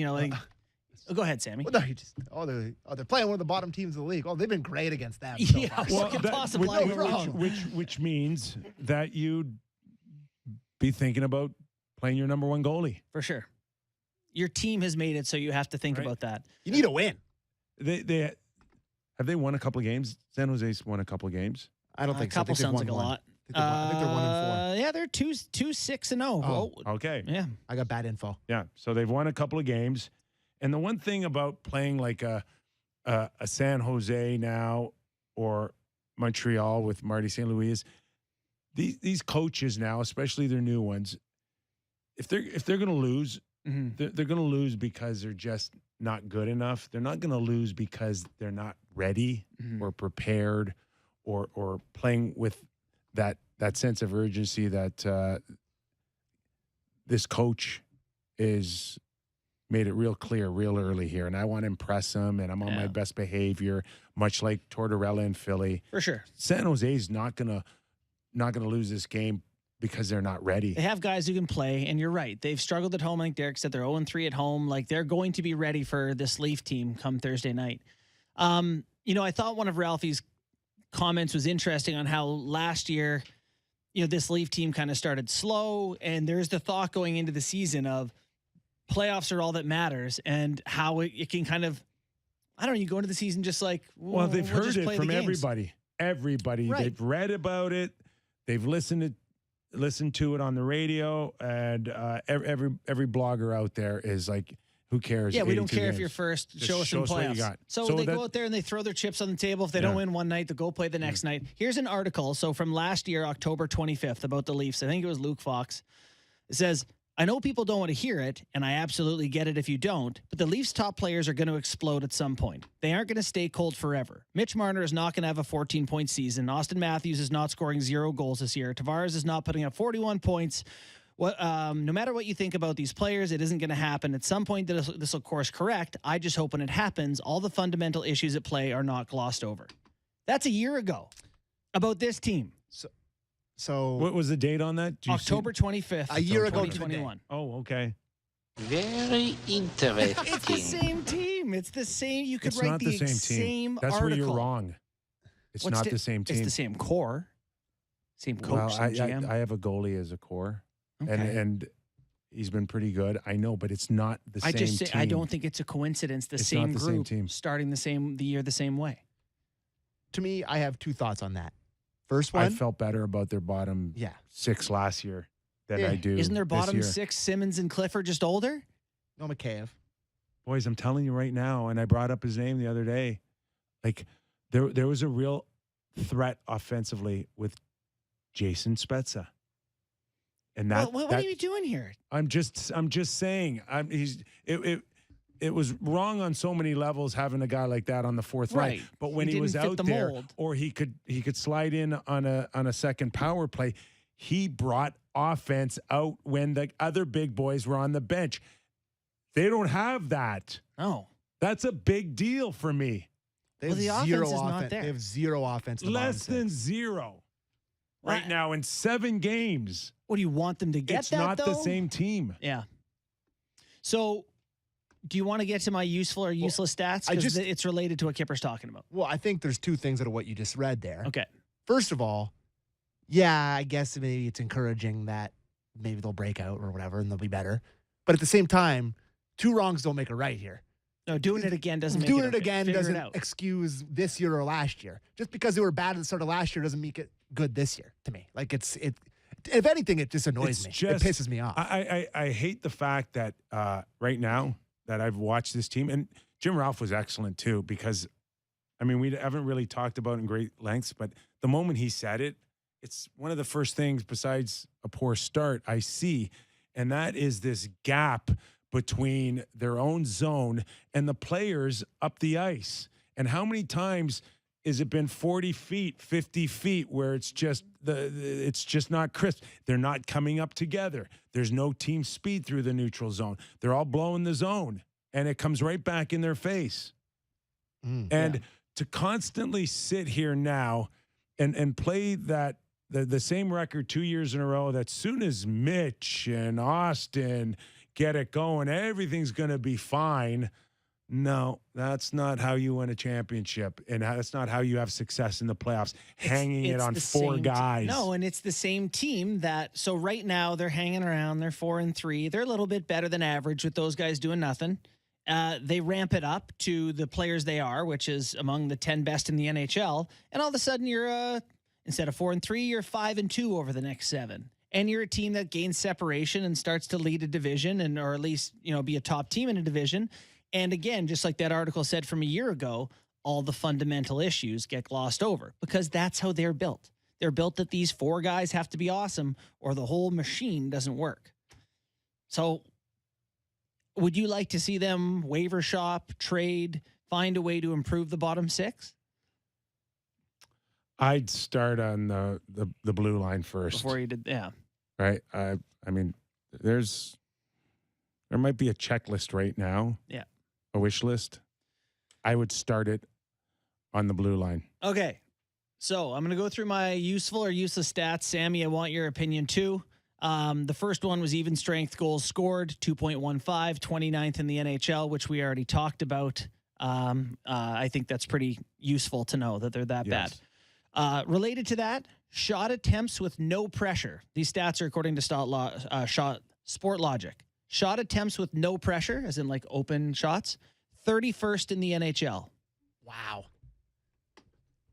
go ahead, Sammy. Well, no, they're playing one of the bottom teams of the league. Oh, they've been great against them. So far. What could possibly go wrong? Which means that you'd be thinking about playing your number 1 goalie. For sure. Your team has made it, so you have to think about that. You need a win. Have they won a couple of games? San Jose's won a couple of games. I don't think a couple so. sounds like a lot. I think they're 1-4. Yeah, they're 2-6-0. Oh, okay. Yeah. I got bad info. Yeah. So they've won a couple of games. And the one thing about playing like a San Jose now or Montreal with Marty St. Louis is these coaches now, especially their new ones, if they're going to lose, they're going to lose because they're just not good enough. They're not going to lose because they're not ready or prepared or playing with that sense of urgency that this coach is made it real clear real early here. And I want to impress him, and I'm on my best behavior, much like Tortorella in Philly. For sure. San Jose's not gonna lose this game because they're not ready. They have guys who can play, and you're right. They've struggled at home. Like Derek said, they're 0-3 at home. Like, they're going to be ready for this Leaf team come Thursday night. I thought one of Ralphie's comments was interesting on how last year, this Leaf team kind of started slow, and there's the thought going into the season of playoffs are all that matters, and how it can kind of, you go into the season just like, well, they've heard it from everybody. Everybody. Right. They've read about it. They've listened to it on the radio, and every blogger out there is like, who cares? Yeah, we don't care games. if you're first. Just show us some what you playoffs. got. So they go out there and they throw their chips on the table. If they don't win one night, they go play the next night. Here's an article. So from last year, October 25th, about the Leafs. I think it was Luke Fox. It says, I know people don't want to hear it, and I absolutely get it if you don't, but the Leafs' top players are going to explode at some point. They aren't going to stay cold forever. Mitch Marner is not going to have a 14-point season. Austin Matthews is not scoring 0 goals this year. Tavares is not putting up 41 points. No matter what you think about these players, it isn't going to happen. At some point, this will course correct. I just hope when it happens, all the fundamental issues at play are not glossed over. That's a year ago about this team. So what was the date on that? October 25th, a year ago, 2021. Oh, okay. Very interesting. It's the same team. It's the same. You could It's write not the same team. That's article. where you're wrong. It's not the same team. It's the same core, same coach, well, same GM. I have a goalie as a core, Okay. and he's been pretty good. I know, but it's not the same team. I don't think it's a coincidence. It's same not the group same team. starting the year the same way. To me, I have 2 thoughts on that. First one, I felt better about their bottom 6 last year than I do. Isn't their bottom this year. 6 Simmons and Clifford just older? no Mikheyev. Boys, I'm telling you right now, and I brought up his name the other day. Like there was a real threat offensively with Jason Spezza. And what are you doing here? I'm just saying. It was wrong on so many levels having a guy like that on the fourth line. But when he was out there, or he could slide in on a second power play, he brought offense out when the other big boys were on the bench. They don't have that. No, that's a big deal for me. They have the zero offense is not there. They have 0 offense. Less than 0 right now in 7 games. What do you want them to get? It's not the same team. Yeah. So, do you want to get to my useful or useless stats? Because it's related to what Kipper's talking about. Well, I think there's 2 things out of what you just read there. Okay. First of all, I guess maybe it's encouraging that maybe they'll break out or whatever and they'll be better. But at the same time, 2 wrongs don't make a right here. No, doing it again doesn't make doing it it again Figure doesn't it out. excuse this year or last year. Just because they were bad at the start of last year doesn't make it good this year to me. Like it. If anything, it just annoys me. It pisses me off. I hate the fact that right now that I've watched this team, and Jim Ralph was excellent too, because we haven't really talked about it in great lengths, but the moment he said it, it's one of the first things besides a poor start I see, and that is this gap between their own zone and the players up the ice. And how many times is it been 40 feet, 50 feet where it's just not crisp? They're not coming up together. There's no team speed through the neutral zone. They're all blowing the zone, and it comes right back in their face. To constantly sit here now and play that the same record 2 years in a row, that soon as Mitch and Austin get it going, everything's going to be fine. No, that's not how you win a championship, and that's not how you have success in the playoffs, hanging it on 4 guys. No, and it's the same team so right now they're hanging around. They're 4-3. They're a little bit better than average with those guys doing nothing. They ramp it up to the players they are, which is among the 10 best in the NHL, and all of a sudden you're Instead of 4-3, you're 5-2 over the next 7. And you're a team that gains separation and starts to lead a division and or at least, be a top team in a division. And again, just like that article said from a year ago, all the fundamental issues get glossed over because that's how they're built. They're built that these 4 guys have to be awesome or the whole machine doesn't work. So would you like to see them waiver shop, trade, find a way to improve the bottom 6? I'd start on the blue line first. Before you did, yeah. Right? I mean, there might be a checklist right now. Yeah. A wish list. I would start it on the blue line. Okay. So I'm going to go through my useful or useless stats. Sammy, I want your opinion too. The first one was even strength goals scored, 2.15, 29th in the NHL, which we already talked about. I think that's pretty useful to know that they're that bad. Related to that, shot attempts with no pressure. These stats are according to Sport Logic. Shot attempts with no pressure, as in like open shots, 31st in the NHL. Wow.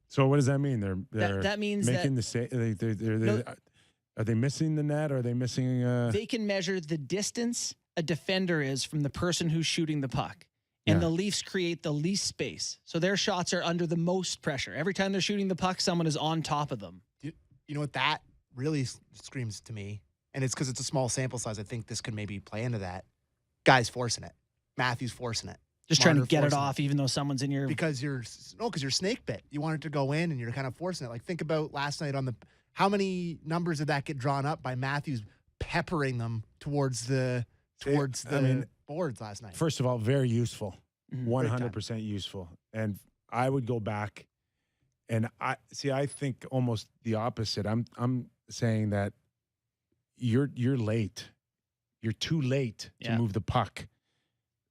So what does that mean? They're that means making that are they missing the net? Or are they missing? They can measure the distance a defender is from the person who's shooting the puck. And the Leafs create the least space. So their shots are under the most pressure. Every time they're shooting the puck, someone is on top of them. You know what that really screams to me? And it's because it's a small sample size. I think this could maybe play into that. Guys forcing it. Matthews forcing it. Just trying to get it off, even though someone's in your... Because you're snake bit. You want it to go in, and you're kind of forcing it. Like, think about last night how many numbers did that get drawn up by Matthews peppering them towards the boards last night? First of all, very useful. 100% useful. And I would go back and I think almost the opposite. I'm saying that you're late. You're too late to move the puck.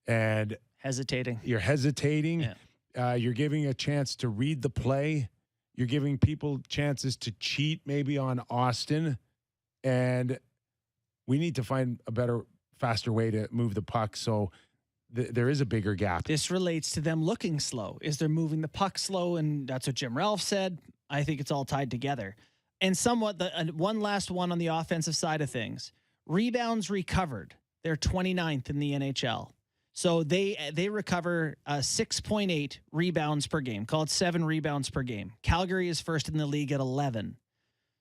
And you're hesitating. Yeah. You're giving a chance to read the play. You're giving people chances to cheat maybe on Austin. And we need to find a better, faster way to move the puck. So there is a bigger gap. This relates to them looking slow. Is they're moving the puck slow? And that's what Jim Ralph said. I think it's all tied together. And somewhat, one last one on the offensive side of things. Rebounds recovered. They're 29th in the NHL. So they recover 6.8 rebounds per game. Call it 7 rebounds per game. Calgary is first in the league at 11.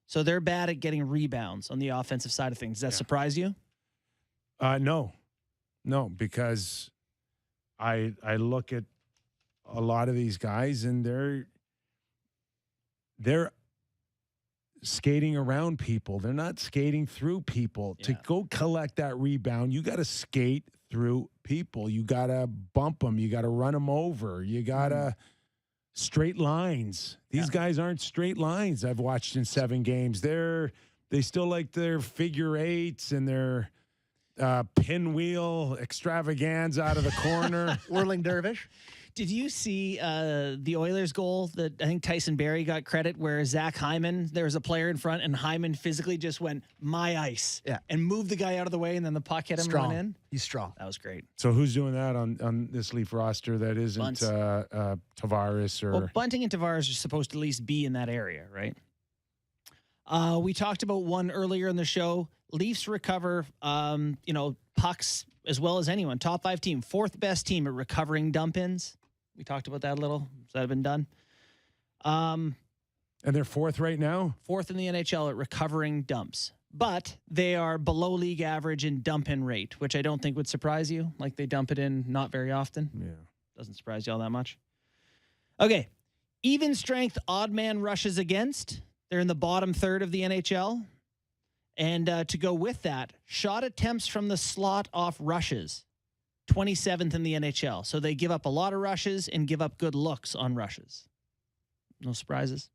So they're bad at getting rebounds on the offensive side of things. Does that surprise you? No, because I look at a lot of these guys and they're skating around people. They're not skating through people. Yeah. To go collect that rebound, you got to skate through people. You got to bump them. You got to run them over. You got to straight lines. These guys aren't straight lines. I've watched in 7 games. They still like their figure eights and their pinwheel extravaganza out of the corner. Whirling dervish. Did you see the Oilers goal that I think Tyson Barrie got credit where Zach Hyman, there was a player in front and Hyman physically just went, my ice, and moved the guy out of the way and then the puck hit him and went in? He's strong. That was great. So who's doing that on this Leaf roster that isn't Tavares or... Well, Bunting and Tavares are supposed to at least be in that area, right? We talked about one earlier in the show. Leafs recover, pucks as well as anyone. Top 5 team, 4th best team at recovering dump-ins. We talked about that a little. Has that been done? And they're 4th right now? 4th in the NHL at recovering dumps. But they are below league average in dump-in rate, which I don't think would surprise you. Like they dump it in not very often. Yeah. Doesn't surprise you all that much. Okay. Even strength odd man rushes against. They're in the bottom 3rd of the NHL. And to go with that, shot attempts from the slot off rushes, 27th in the NHL. So they give up a lot of rushes and give up good looks on rushes. No surprises.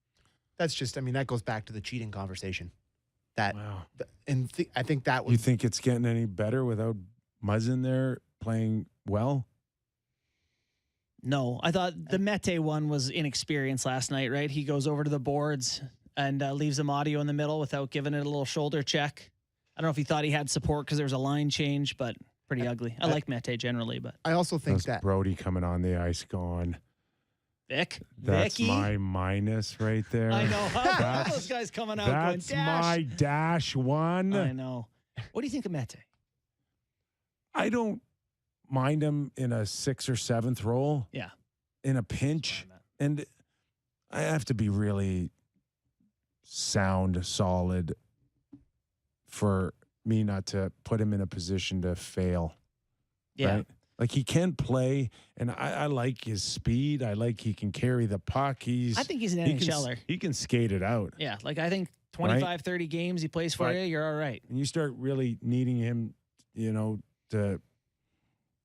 That's just, that goes back to the cheating conversation. Wow. I think that was... You think it's getting any better without Muzzin there playing well? No. I thought the Mete one was inexperienced last night, right? He goes over to the boards and leaves him audio in the middle without giving it a little shoulder check. I don't know if he thought he had support because there was a line change, but pretty ugly. I like Mete generally, but... I also think that... Brody coming on the ice going, That's Vicky? my minus right there. I know. Those guys coming out going, That's dash. my dash one. I know. What do you think of Mete? I don't mind him in a 6th or 7th role. Yeah. In a pinch. And I have to be really sound, solid for me not to put him in a position to fail. Yeah. Right? Like he can play, and I like his speed. I like he can carry the puck. I think he's an he NHLer. He can skate it out. Yeah, like I think 25, 30 games he plays for you, you're all right. And you start really needing him, to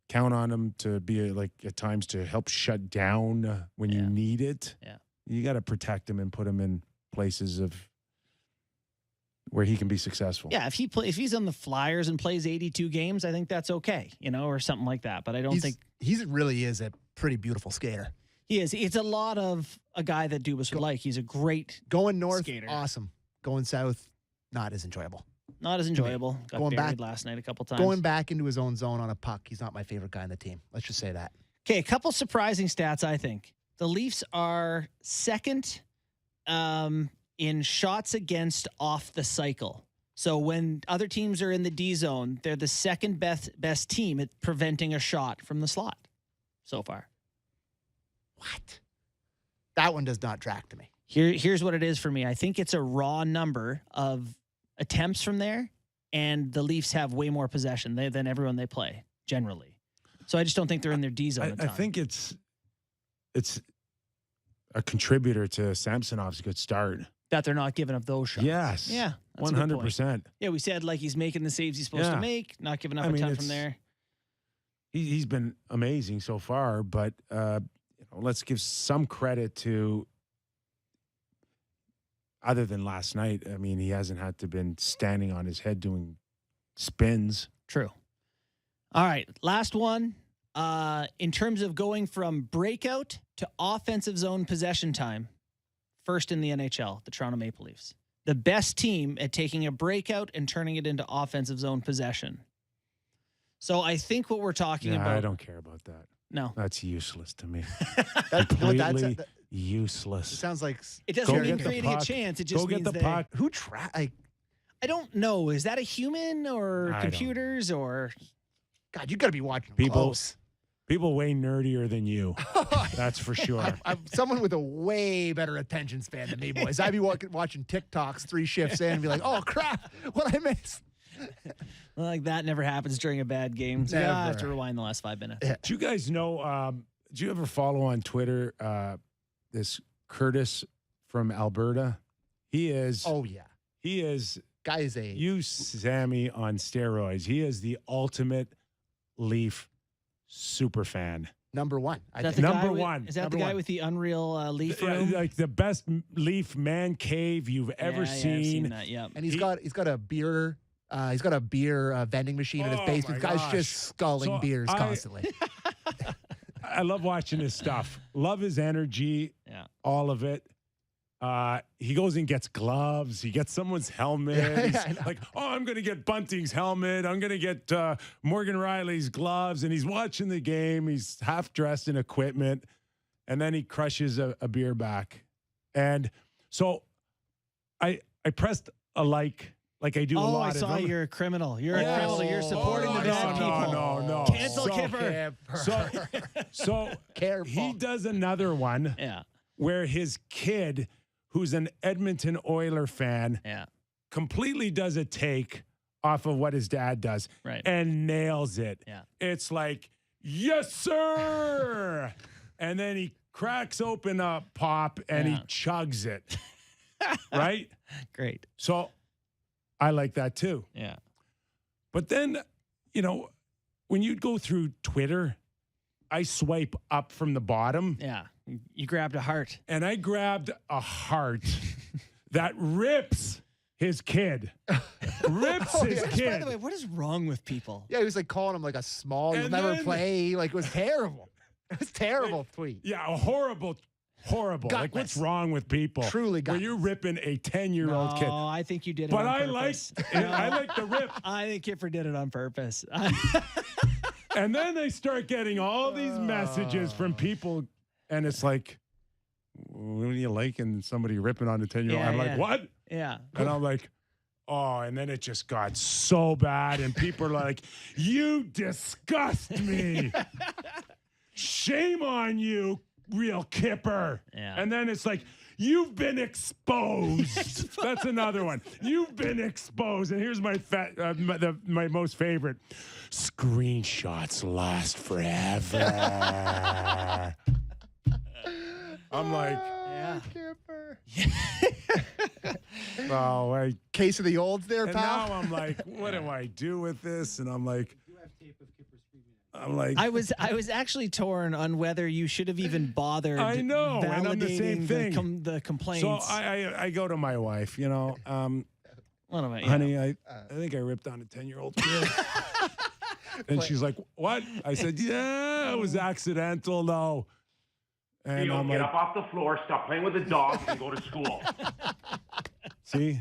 count on him to be like at times to help shut down when you need it. Yeah. You got to protect him and put him in places of where he can be successful. Yeah, if he's on the Flyers and plays 82 games, I think that's okay, or something like that. But I don't think he really is a pretty beautiful skater. He is. It's a lot of a guy that Dubas would like. He's a great going north, skater. Awesome. Going south, not as enjoyable. Not as enjoyable. Got going buried back last night a couple times. Going back into his own zone on a puck, he's not my favorite guy on the team. Let's just say that. Okay, a couple surprising stats, I think. The Leafs are second in shots against off the cycle. So when other teams are in the D zone, they're the second best team at preventing a shot from the slot so far. What? That one does not track to me. Here's what it is for me. I think it's a raw number of attempts from there, and the Leafs have way more possession than everyone they play, generally. So I just don't think they're in their D zone. I think it's a contributor to Samsonov's good start. That they're not giving up those shots. Yes. Yeah. 100%. Yeah, we said like he's making the saves he's supposed to make, not giving up a ton from there. He's been amazing so far, but let's give some credit to, other than last night, I mean, he hasn't had to been standing on his head doing spins. True. All right, last one. In terms of going from breakout to offensive zone possession time, first in the NHL, the Toronto Maple Leafs. The best team at taking a breakout and turning it into offensive zone possession. So I think what we're talking about... I don't care about that. No. That's useless to me. Completely useless. It sounds like... It doesn't mean creating a chance. It just means get the puck. Who I don't know. Is that a human or computers or... God, you got to be watching People way nerdier than you. That's for sure. I'm someone with a way better attention span than me, boys. I'd be watching TikToks 3 shifts in and be like, oh, crap, what I missed. Like that never happens during a bad game. So I have to rewind the last 5 minutes. Yeah. Do you guys know, do you ever follow on Twitter this Curtis from Alberta? He is. Oh, yeah. He is. Guy is Sammy on steroids. He is the ultimate Leaf super fan. Number one. Number one. Is that the guy with the Unreal Leaf room? Like the best Leaf man cave you've ever seen. I've seen that, yeah. And he's got a beer. He's got a beer vending machine in his basement. The guy's just sculling beers constantly. I love watching his stuff. Love his energy. Yeah. All of it. He goes and gets gloves. He gets someone's helmet. He's like, oh, I'm going to get Bunting's helmet. I'm going to get Morgan Riley's gloves. And he's watching the game. He's half dressed in equipment. And then he crushes a beer back. And so I pressed a like I do a lot. Oh, I saw you're a criminal. You're a criminal. You're supporting the bad people. No. Cancel Kyper. So he does another one where his kid, who's an Edmonton Oiler fan, completely does a take off of what his dad does and nails it. Yeah. It's like, yes, sir. And then he cracks open a pop and he chugs it. Right? Great. So I like that too. Yeah. But then, when you go through Twitter, I swipe up from the bottom. Yeah. You grabbed a heart. And I grabbed a heart that rips his kid. Rips his kid. By the way, what is wrong with people? Yeah, he was like calling him like a small, you'll never play. Like, it was terrible. It was terrible tweet. Yeah, a horrible. Gutless. Like, what's wrong with people? Truly gutless. Where you're ripping a 10-year-old kid. Oh, I think you did it but on purpose. I like the rip. I think Kyper did it on purpose. And then they start getting all these messages from people, and it's like, What do you like? And somebody ripping on a 10-year-old. Yeah, I'm like, what? Yeah. And I'm like, oh, and then it just got so bad. And people are like, you disgust me. Shame on you, real Kyper. Yeah. And then it's like, you've been exposed. That's another one. You've been exposed. And here's my my most favorite. Screenshots last forever. I'm like, Yeah. oh, Case of the olds there, and pal. now I'm like, what do I do with this? And I'm like, I was actually torn on whether you should have even bothered. I know, and I'm the same validating thing. The complaints. so I go to my wife, you know, What am I? honey, I think I ripped on a 10-year-old kid. And she's like, what? I said, yeah, it was accidental, though. And I'm get like, up off the floor, stop playing with the dog, and go to school. see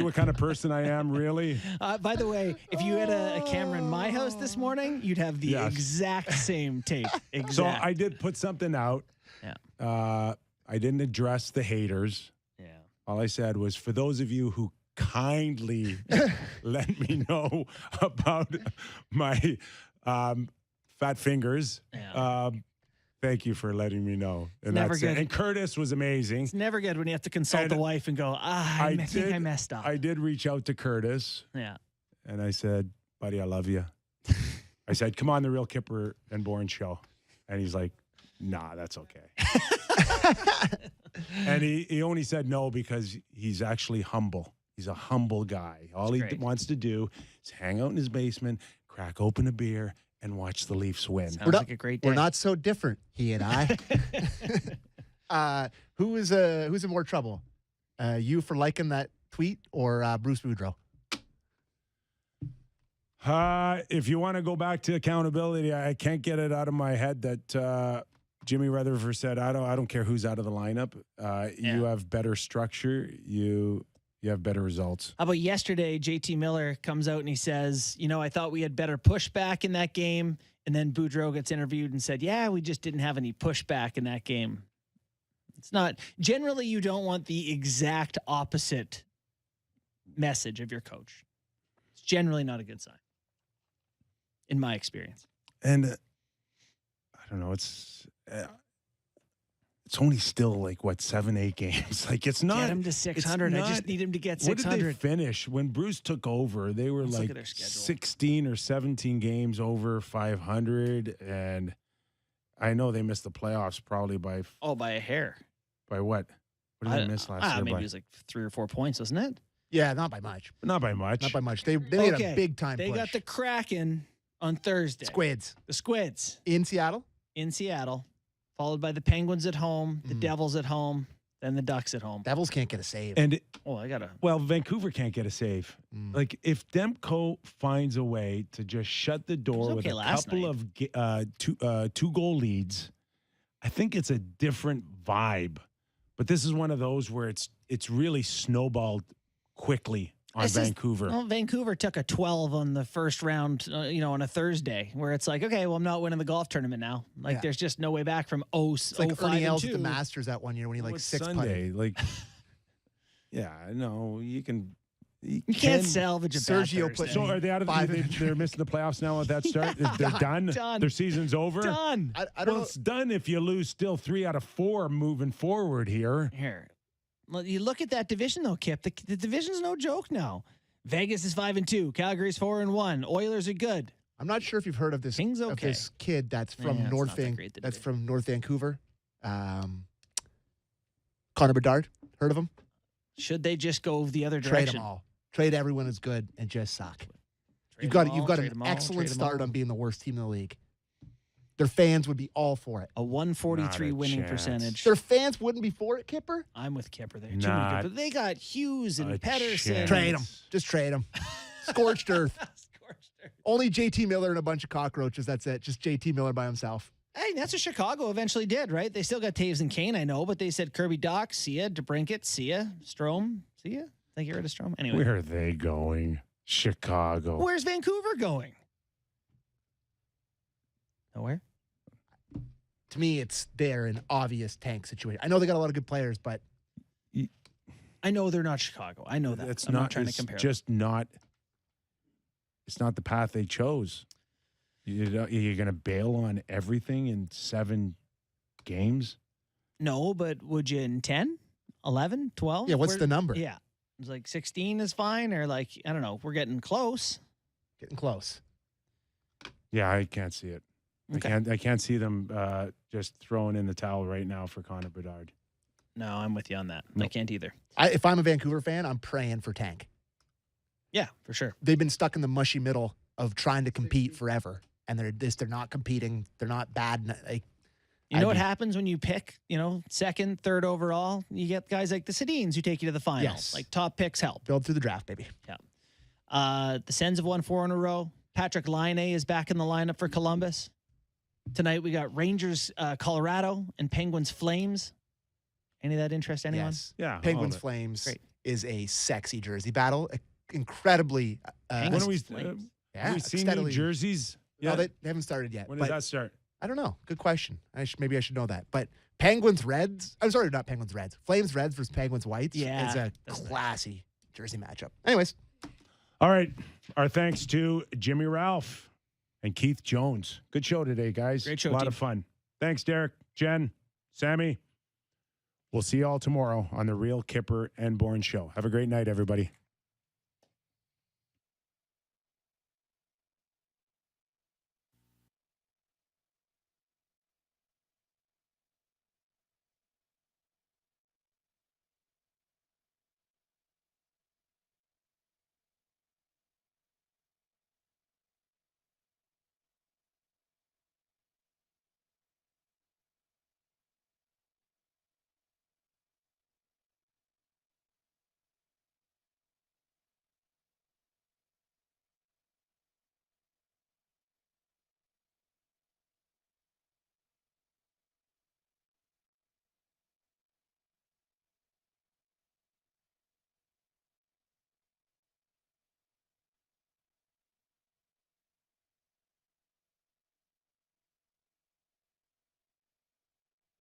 what kind of person I am, really? By the way, if you had a camera in my house this morning, you'd have the Yes. exact same tape. Exact. So I did put something out. Yeah. I didn't address the haters. Yeah. All I said was, for those of you who kindly let me know about my fat fingers, thank you for letting me know. And Never that's good. it. And Curtis was amazing. It's never good when you have to consult the wife and go, I think I messed up. I did reach out to Curtis. Yeah. And I said, buddy, I love you. I said, come on the Real Kyper and Bourne show. And he's like, nah, that's okay. And he only said no because he's actually humble. He's a humble guy. All he wants to do is hang out in his basement, crack open a beer, and watch the Leafs win. Sounds like a great day. We're not so different, he and I. Who's in more trouble? You for liking that tweet or Bruce Boudreau? If you want to go back to accountability, I can't get it out of my head that Jimmy Rutherford said, I don't care who's out of the lineup. You have better structure. You have better results. How about yesterday, JT Miller comes out and he says, I thought we had better pushback in that game. And then Boudreau gets interviewed and said, yeah, we just didn't have any pushback in that game. It's not, generally you don't want the exact opposite message of your coach. It's generally not a good sign, in my experience. And I don't know, it's only still like, 7-8 games. Like, it's not. Get him to 600. I just need him to get 600. What did they finish? When Bruce took over, they were Let's look like at their schedule. 16 or 17 games over 500. And I know they missed the playoffs probably by by a hair. By what? What did they miss last year? Maybe it was like 3 or 4 points, wasn't it? Yeah, not by much. Not by much. Not by much. They made a big time They push. got the Kraken on Thursday. Squids. The Squids. In Seattle? In Seattle. Followed by the Penguins at home, the Devils at home, then the Ducks at home. Devils can't get a save. And Well, Vancouver can't get a save. Like, if Demko finds a way to just shut the door with a couple of two-goal leads, I think it's a different vibe. But this is one of those where it's really snowballed quickly on Vancouver. Vancouver took a 12 on the first round, on a Thursday, where it's like, okay, well, I'm not winning the golf tournament now. Like, there's just no way back from It's like 05 Ernie Els and at 2. the Masters that one year when he like six Sunday, putted. like, yeah, no, you can. You can't salvage a Sergio bad put Thursday. So are they out of they're missing the playoffs now at that start? They're done? Done. Their season's over? Done. I don't know. It's done if you lose still 3 out of 4 moving forward here. Here. Well, you look at that division, though, Kip. The division's no joke now. Vegas is 5-2. Calgary's 4-1. Oilers are good. I'm not sure if you've heard of this, King's of okay. this kid that's from Yeah, it's North not that great, the that's division. from North Vancouver. Connor Bedard. Heard of him? Should they just go the other Trade direction? them all. Trade everyone is good and just suck. Trade You've them got all, trade an them all, excellent trade them start all. on being the worst team in the league. Their fans would be all for it. A 143 Not a winning chance. percentage. Their fans wouldn't be for it, Kipper. I'm with Kipper there. Too many Not good, but they got Hughes and a Pedersen. chance. Trade them. Just trade them. Scorched earth. Scorched earth. Only JT Miller and a bunch of cockroaches. That's it. Just JT Miller by himself. Hey, that's what Chicago eventually did, right? They still got Taves and Kane, I know, but they said Kirby Doc, see ya. DeBrincat, see ya. Strome, see ya. They get rid of Strome. Anyway. Where are they going? Chicago. Where's Vancouver going? Nowhere? to me, they're an obvious tank situation. I know they got a lot of good players, but I know they're not Chicago. I know that. I'm not trying to compare. It's not the path they chose. You're going to bail on everything in 7 games? No, but would you in 10, 11, 12? Yeah, what's the number? Yeah. It's like 16 is fine, or like, I don't know. We're getting close. Getting close. Yeah, I can't see it. Okay. I can't see them just throwing in the towel right now for Connor Bedard. No, I'm with you on that. No. I can't either. If I'm a Vancouver fan, I'm praying for tank. Yeah, for sure. They've been stuck in the mushy middle of trying to compete forever, and they're not competing. They're not bad. You know what happens when you pick, second, third overall? You get guys like the Sedins who take you to the finals. Yes. Like top picks help. Build through the draft, baby. Yeah. The Sens have won 4 in a row. Patrick Laine is back in the lineup for Columbus. Tonight we got Rangers, Colorado, and Penguins, Flames. Any of that interest anyone? Yes. Yeah. Penguins Flames is a sexy jersey battle. Incredibly. When are we? Have we seen new jerseys? No, they haven't started yet. When does that start? I don't know. Good question. Maybe I should know that. But Penguins Reds. I'm sorry, not Penguins Reds. Flames Reds versus Penguins Whites. Yeah, is a classy jersey matchup. Anyways. All right. Our thanks to Jimmy Ralph and Keith Jones. Good show today, guys. Great show. A lot of fun. Thanks, Derek, Jen, Sammy. We'll see you all tomorrow on the Real Kyper and Bourne Show. Have a great night, everybody.